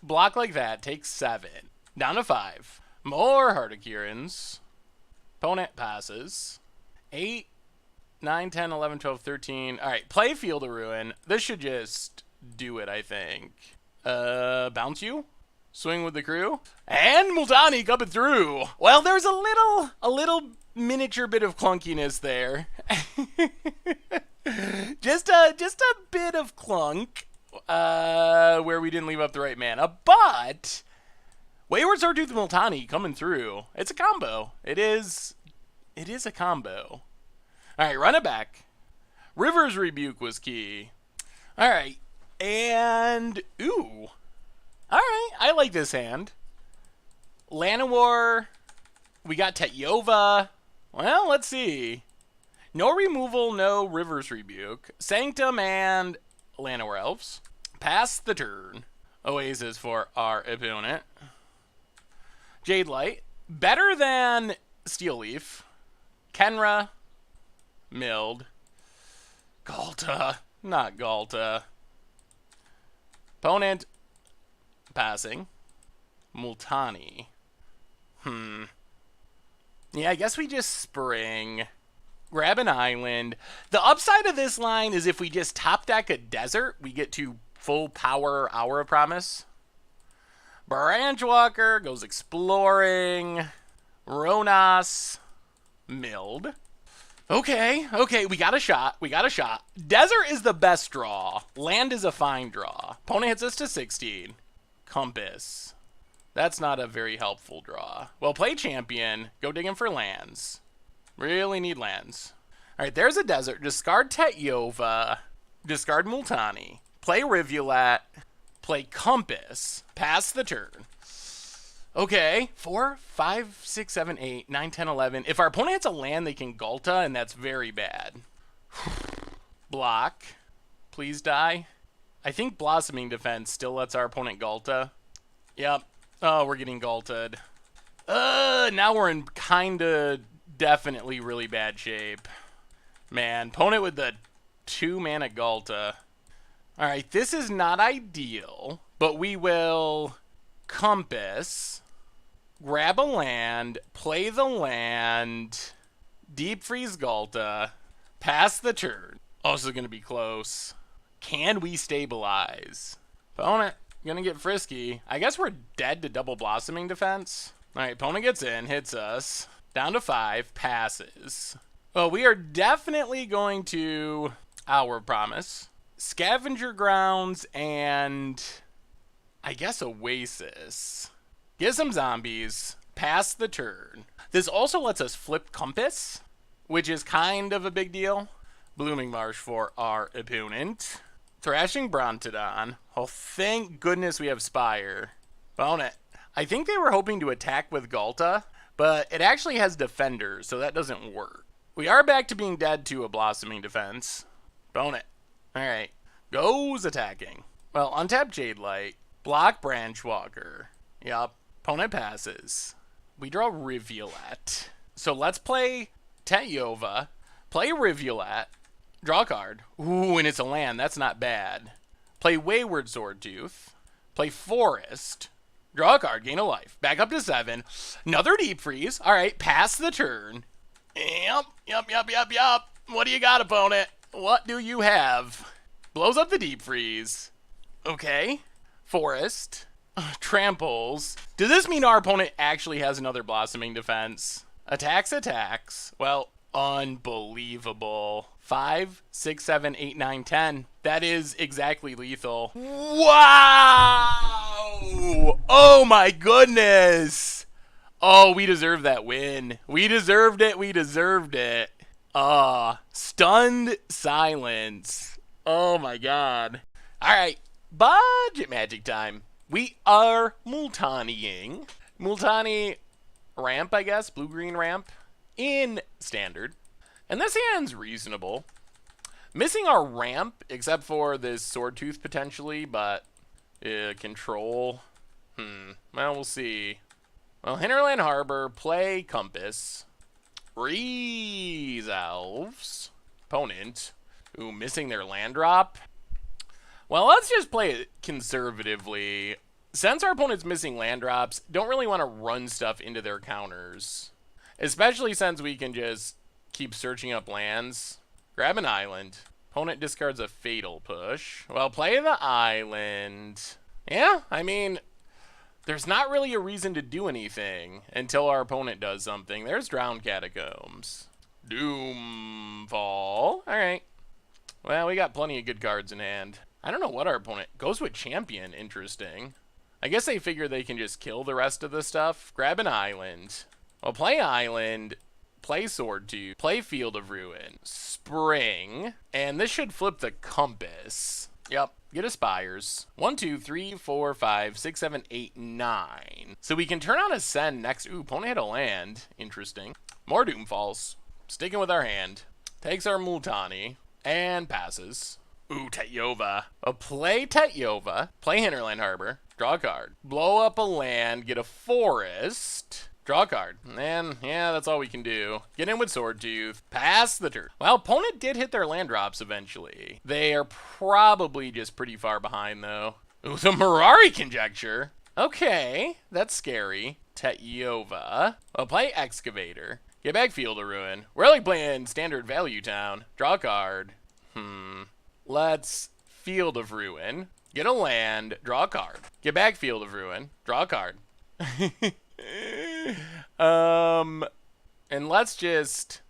Block like that. Takes 7. Down to 5. More Heart of Kirins. Opponent passes. 8, 9, 10, 11, 12, 13. Alright, play Field of Ruin. This should just do it, I think. Bounce you? Swing with the crew? And Multani coming through. Well, there's a little miniature bit of clunkiness there. just a bit of clunk. Where we didn't leave up the right mana. But Wayward Sawtooth Multani coming through. It's a combo. It is a combo. Alright, run it back. River's Rebuke was key. Alright. And ooh. Alright, I like this hand. Llanowar. We got Tetyova. Well, let's see. No removal, no River's Rebuke. Sanctum and Llanowar Elves. Pass the turn. Oasis for our opponent. Jade Light. Better than Steel Leaf. Kenra. Mild. Galta. Not Galta. Opponent. Passing. Multani. Yeah, I guess we just spring. Grab an island. The upside of this line is if we just top deck a desert, we get to full power Hour of Promise. Branchwalker goes exploring. Ronas. Mild. Okay, we got a shot. Desert is the best draw. Land is a fine draw. Opponent hits us to 16. Compass. That's not a very helpful draw. Well, play Champion. Go digging for lands. Really need lands. Alright, there's a desert. Discard Tetyova. Discard Multani. Play Rivulet. Play Compass. Pass the turn. Okay, 4, 5, 6, 7, 8, 9, 10, 11. If our opponent hits a land, they can Galta, and that's very bad. Block. Please die. I think Blossoming Defense still lets our opponent Galta. Yep. Oh, we're getting Galted. Now we're in kinda definitely really bad shape. Man, opponent with the 2-mana Galta. Alright, this is not ideal, but we will Compass. Grab a land, play the land, Deep Freeze Galta, pass the turn. Also going to be close. Can we stabilize? Opponent, gonna get frisky. I guess we're dead to double Blossoming Defense. Alright, opponent gets in, hits us. Down to 5, passes. Well, we are definitely going to Hour of Promise. Scavenger Grounds and I guess Oasis. Get some zombies. Pass the turn. This also lets us flip Compass, which is kind of a big deal. Blooming Marsh for our opponent. Thrashing Brontodon. Oh, thank goodness we have Spire. Opponent. I think they were hoping to attack with Galta, but it actually has Defenders, so that doesn't work. We are back to being dead to a Blossoming Defense. Opponent. Alright. Goes attacking. Well, untap Jade Light. Block Branchwalker. Yup. Opponent passes. We draw Rivulet. So let's play Tetyova. Play Rivulet. Draw a card. Ooh, and it's a land. That's not bad. Play Wayward Sawtooth. Play Forest. Draw a card. Gain a life. Back up to 7. Another Deep Freeze. Alright, pass the turn. Yup. What do you got, opponent? What do you have? Blows up the Deep Freeze. Okay. Forest. Tramples. Does this mean our opponent actually has another Blossoming Defense? Attacks. Well, unbelievable. 5, 6, 7, 8, 9, 10. That is exactly lethal. Wow! Oh my goodness! Oh, we deserve that win. We deserved it. Stunned silence. Oh my god. Alright, budget magic time. We are Multaniing. Multani ramp, I guess. Blue-green ramp. In Standard. And this hand's reasonable. Missing our ramp, except for this Swordtooth potentially, but Control. Well, we'll see. Well, Hinterland Harbor, play Compass. Resolves. Opponent. Ooh, missing their land drop. Well, let's just play it conservatively. Since our opponent's missing land drops, don't really want to run stuff into their counters. Especially since we can just keep searching up lands. Grab an island. Opponent discards a fatal push. Well, play the island. Yeah, I mean, there's not really a reason to do anything until our opponent does something. There's Drowned Catacombs. Doomfall. Alright. Well, we got plenty of good cards in hand. I don't know what our opponent goes with. Champion. Interesting. I guess they figure they can just kill the rest of the stuff. Grab an island. Well, play island. Play Sword Tooth. Play Field of Ruin. Spring. And this should flip the compass. Yep. Get Aspires. 1, 2, 3, 4, 5, 6, 7, 8, 9. So we can turn on Ascend next. Ooh, opponent hit a land. Interesting. More Doomfalls. Sticking with our hand. Takes our Multani. And passes. Ooh, Tetyova. Play Tetyova. Play Hinterland Harbor. Draw a card. Blow up a land. Get a forest. Draw a card. And, yeah, that's all we can do. Get in with Sword Tooth. Pass the turn. Well, opponent did hit their land drops eventually. They are probably just pretty far behind, though. Ooh, the Mirari Conjecture. Okay, that's scary. Tetyova. Well, play Excavator. Get back Field of Ruin. We're like playing Standard Value Town. Draw a card. Let's Field of Ruin. Get a land. Draw a card. Get back Field of Ruin. Draw a card. And let's just...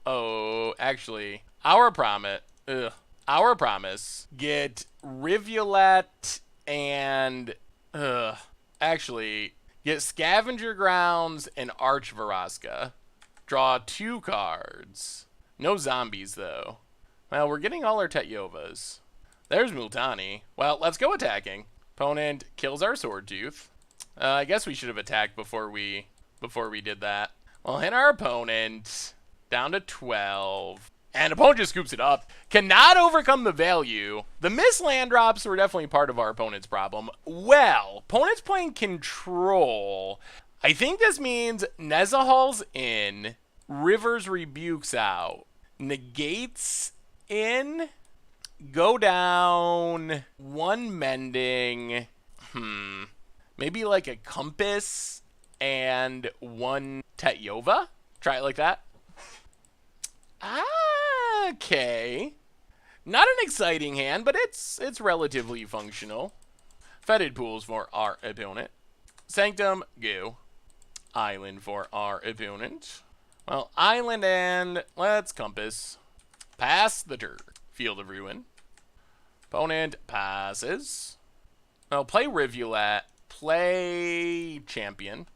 Oh, actually, Our Promise. Get Rivulet and... Actually, get Scavenger Grounds and Arch Varaska. Draw 2 cards. No zombies, though. Well, we're getting all our Tetyovas. There's Multani. Well, let's go attacking. Opponent kills our Sword Tooth. I guess we should have attacked before we did that. Well, hit our opponent. Down to 12. And opponent just scoops it up. Cannot overcome the value. The missed land drops were definitely part of our opponent's problem. Well, opponent's playing Control. I think this means Nezahal's in. Rivers Rebuke's out. Negates in. Go down. 1 Mending. Maybe like a Compass and 1 Tetyova? Try it like that. Okay. Not an exciting hand, but it's relatively functional. Fetid Pools for our opponent. Sanctum, go. Island for our opponent. Well, Island and let's Compass. Pass the turn. Field of Ruin. Opponent passes. Well, play Rivulet. Play Champion.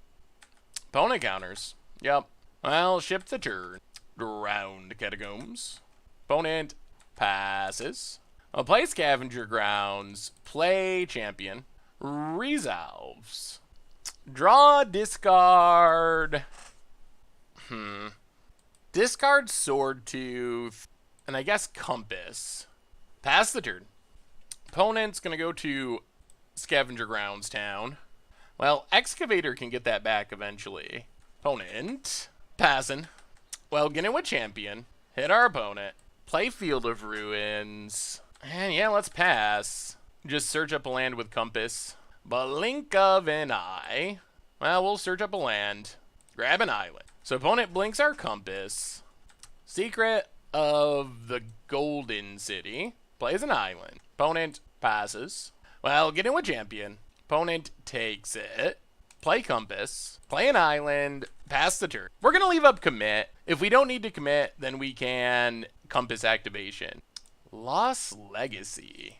Opponent counters. Yep. Well, ship the turn. Drowned Catacombs. Opponent passes. I'll play Scavenger Grounds. Play Champion. Resolves. Draw, discard. Discard Sword Tooth. And I guess Compass. Pass the turn. Opponent's going to go to Scavenger Grounds Town. Well, Excavator can get that back eventually. Opponent. Passing. Well, get in with Champion. Hit our opponent. Play Field of Ruins. And yeah, let's pass. Just search up a land with Compass. Blink of an eye. Well, we'll search up a land. Grab an island. So opponent blinks our Compass. Secret of the Golden City. Plays an island. Opponent passes. Well, get in with Champion. Opponent takes it. Play Compass. Play an island. Pass the turn. We're going to leave up commit. If we don't need to commit, then we can Compass activation. Lost Legacy.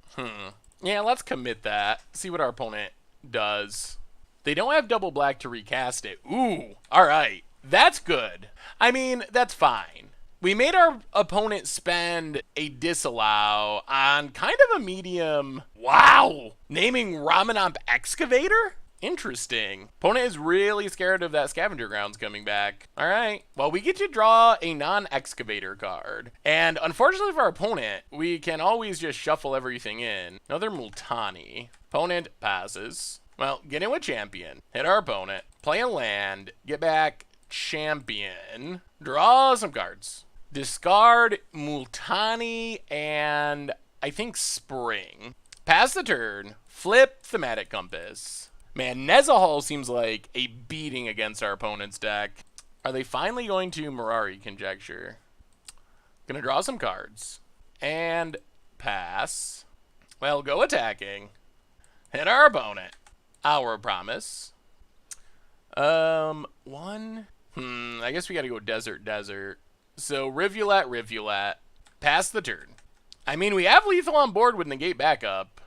Yeah, let's commit that. See what our opponent does. They don't have double black to recast it. Ooh, all right. That's good. I mean, that's fine. We made our opponent spend a disallow on kind of a medium. Wow. Naming Ramanamp Excavator? Interesting. Opponent is really scared of that Scavenger Grounds coming back. All right. Well, we get to draw a non-excavator card. And unfortunately for our opponent, we can always just shuffle everything in. Another Multani. Opponent passes. Well, get in with champion. Hit our opponent. Play a land. Get back champion. Draw some cards. Discard Multani and I think Spring. Pass the turn. Flip Thematic Compass. Man, Nezahal seems like a beating against our opponent's deck. Are they finally going to Mirari Conjecture? Gonna draw some cards. And pass. Well, go attacking. Hit our opponent. Our promise. One. I guess we gotta go Desert. So Rivulet. Pass the turn. I mean, we have lethal on board with negate backup.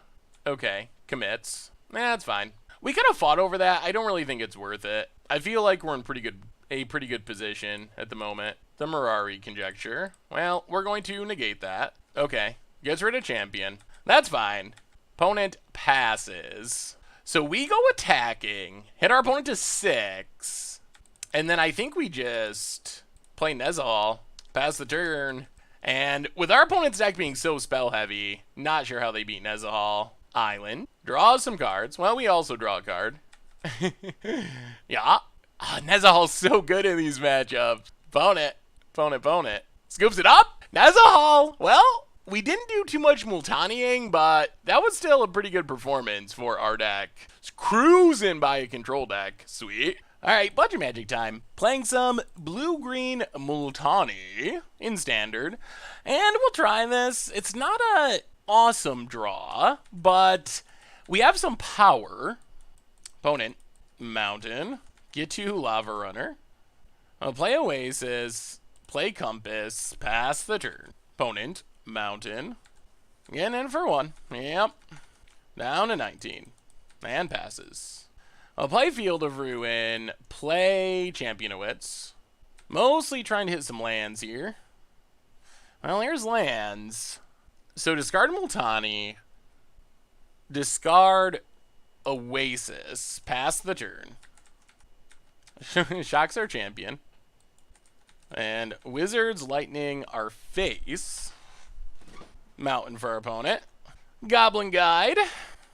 Okay, commits. That's fine. We could have fought over that. I don't really think it's worth it. I feel like we're in a pretty good position at the moment. The Mirari Conjecture. Well, we're going to negate that. Okay, gets rid of champion. That's fine. Opponent passes. So we go attacking, hit our opponent to 6, and then I think we just play Nezahal, pass the turn, and with our opponent's deck being so spell heavy, not sure how they beat Nezahal. Island. Draw some cards. Well, we also draw a card. Yeah. Nezahal's so good in these matchups. Opponent. Scoops it up. Nezahal. Well, we didn't do too much Multaniing, but that was still a pretty good performance for our deck. It's cruising by a control deck. Sweet. All right, Budget Magic time. Playing some blue-green Multani in Standard. And we'll try this. It's not a awesome draw, but we have some power. Opponent, Mountain. Get to Lava Runner. I'll play Oasis. Play Compass. Pass the turn. Opponent, Mountain. Getting in for 1. Yep. Down to 19. And passes. I'll play Field of Ruin. Play Champion of Wits. Mostly trying to hit some lands here. Well, here's lands. So discard Multani, discard Oasis, pass the turn. Shocks our champion. And Wizards Lightning our face. Mountain for our opponent. Goblin Guide.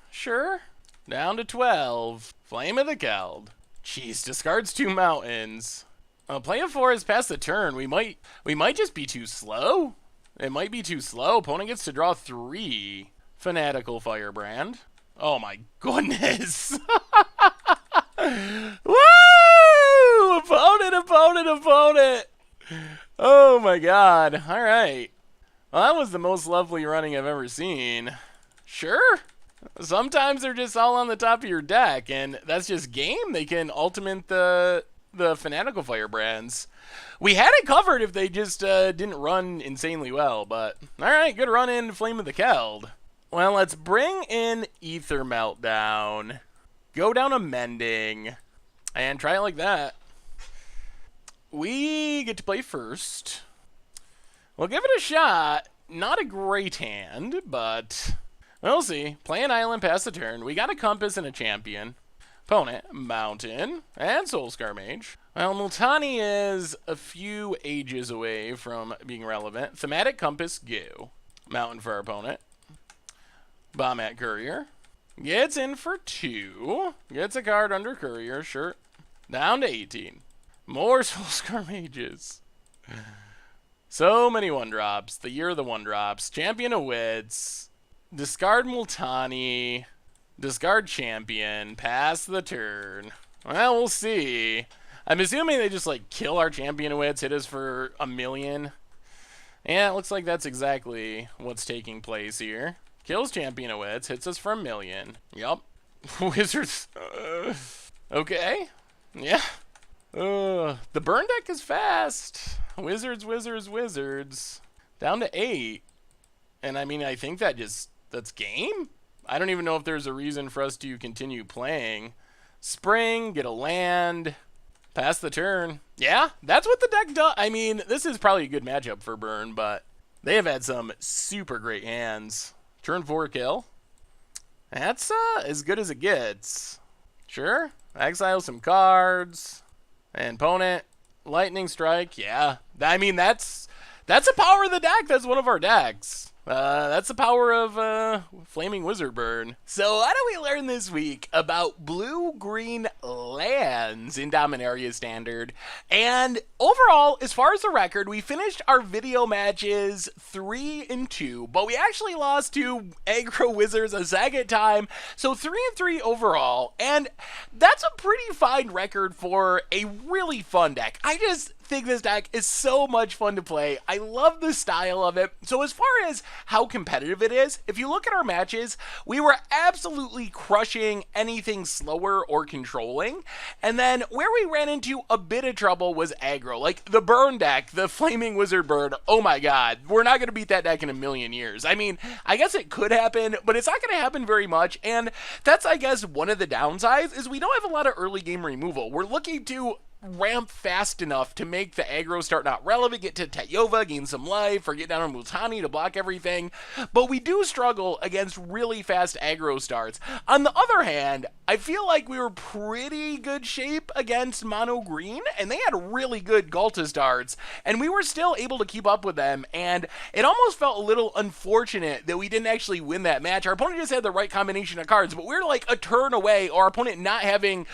Sure. Down to 12. Flame of the Keld. Jeez, discards 2 mountains. Play a forest, pass the turn. We might just be too slow. It might be too slow. Opponent gets to draw 3. Fanatical Firebrand. Oh my goodness. Woo! Opponent. Oh my god. All right. Well, that was the most lovely running I've ever seen. Sure. Sometimes they're just all on the top of your deck, and that's just game. They can ultimate the Fanatical Firebrands. We had it covered if they just didn't run insanely well, but alright, good run in Flame of the Keld. Well, let's bring in Ether Meltdown, go down a Mending, and try it like that. We get to play first. We'll give it a shot. Not a great hand, but we'll see. Play an island, pass the turn. We got a Compass and a champion. Opponent, Mountain, and Soulscar Mage. Well, Multani is a few ages away from being relevant. Thematic Compass, go. Mountain for our opponent. Bombat Courier. Gets in for 2. Gets a card under Courier, sure. Down to 18. More Soulscar Mages. So many 1-drops. The year of the 1-drops. Champion of Wits. Discard Multani. Discard champion, pass the turn. Well, we'll see. I'm assuming they just, like, kill our champion of Wits, hit us for 1,000,000. Yeah, it looks like that's exactly what's taking place here. Kills champion of Wits, hits us for 1,000,000. Yup. Wizards. Okay. Yeah. The burn deck is fast. Wizards. Down to 8. And, I mean, I think that's game? I don't even know if there's a reason for us to continue playing. Spring, get a land, pass the turn. Yeah, that's what the deck does. I mean, this is probably a good matchup for Burn, but they have had some super great hands. Turn 4 kill. That's as good as it gets. Sure. Exile some cards. And opponent, lightning strike. Yeah. I mean, that's a power of the deck. That's one of our decks. That's the power of Flaming Wizard Burn. So how do we learn this week about blue-green lands in Dominaria Standard? And overall, as far as the record, we finished our video matches 3-2, but we actually lost to aggro wizards a second time, so 3-3 overall, and that's a pretty fine record for a really fun deck. I just think this deck is so much fun to play. I love the style of it. So as far as how competitive it is, if you look at our matches, we were absolutely crushing anything slower or controlling. And then where we ran into a bit of trouble was aggro. Like the burn deck, the Flaming Wizard Burn, oh my god, we're not going to beat that deck in a million years. I mean, I guess it could happen, but it's not going to happen very much. And that's, I guess, one of the downsides is we don't have a lot of early game removal. We're looking to ramp fast enough to make the aggro start not relevant, get to Teyova, gain some life, or get down on Multani to block everything, but we do struggle against really fast aggro starts. On the other hand, I feel like we were pretty good shape against mono green, and they had really good Galta starts, and we were still able to keep up with them, and it almost felt a little unfortunate that we didn't actually win that match. Our opponent just had the right combination of cards, but we were like a turn away, or our opponent not having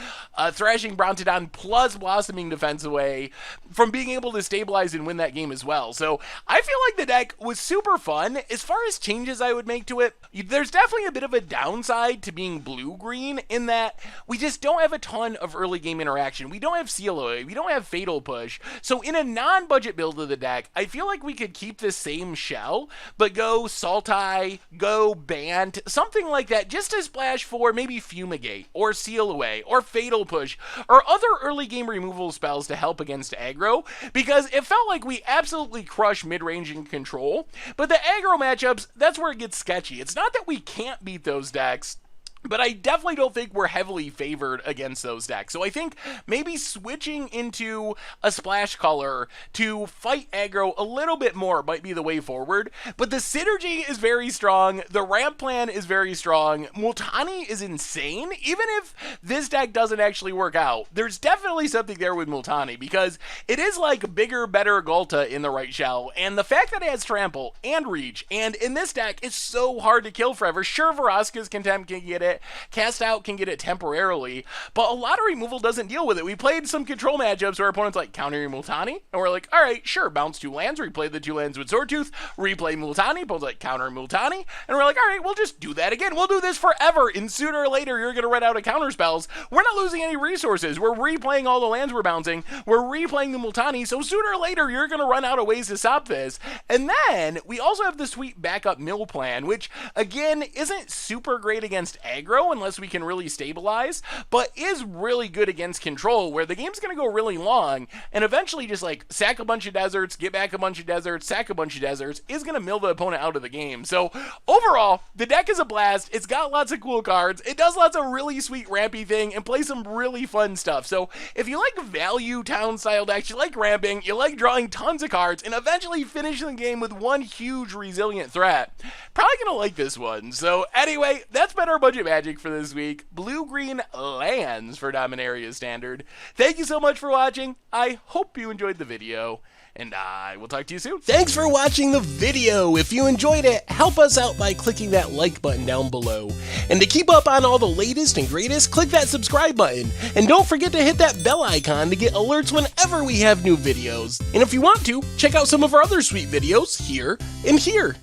Thrashing Brontodon plus Blossoming Defense away from being able to stabilize and win that game as well. So I feel like the deck was super fun. As far as changes I would make to it, there's definitely a bit of a downside to being blue-green in that we just don't have a ton of early game interaction. We don't have Seal Away, we don't have Fatal Push. So in a non-budget build of the deck, I feel like we could keep the same shell, but go Sultai, go Bant, something like that, just to splash for maybe Fumigate, or Seal Away, or Fatal Push, or other early game removal spells to help against aggro, because it felt like we absolutely crushed mid-range and control, but the aggro matchups, that's where it gets sketchy. It's not that we can't beat those decks, but I definitely don't think we're heavily favored against those decks. So I think maybe switching into a splash color to fight aggro a little bit more might be the way forward. But the synergy is very strong. The ramp plan is very strong. Multani is insane. Even if this deck doesn't actually work out, there's definitely something there with Multani because it is like bigger, better Galta in the right shell. And the fact that it has Trample and Reach, and in this deck, it's so hard to kill forever. Sure, Vraska's Contempt can get it. Cast Out can get it temporarily, but a lot of removal doesn't deal with it. We played some control matchups where opponents like counter Multani, and we're like, all right, sure, bounce 2 lands, replay the 2 lands with Swordtooth, replay Multani, opponents like counter Multani, and we're like, all right, we'll just do that again. We'll do this forever, and sooner or later, you're going to run out of counter spells. We're not losing any resources. We're replaying all the lands we're bouncing. We're replaying the Multani, so sooner or later, you're going to run out of ways to stop this. And then, we also have the sweet backup mill plan, which, again, isn't super great against aggro, unless we can really stabilize, but is really good against control, where the game's going to go really long, and eventually just like sack a bunch of deserts, get back a bunch of deserts, sack a bunch of deserts, is going to mill the opponent out of the game. So overall, the deck is a blast. It's got lots of cool cards. It does lots of really sweet rampy thing and plays some really fun stuff. So if you like value town style decks, you like ramping, you like drawing tons of cards, and eventually finishing the game with one huge resilient threat, probably going to like this one. So anyway, that's been our budget magic for this week. Blue-green lands for Dominaria Standard. Thank you so much for watching. I hope you enjoyed the video, and I will talk to you soon. Thanks for watching the video. If you enjoyed it, help us out by clicking that like button down below. And to keep up on all the latest and greatest, click that subscribe button. And don't forget to hit that bell icon to get alerts whenever we have new videos. And if you want to, check out some of our other sweet videos here and here.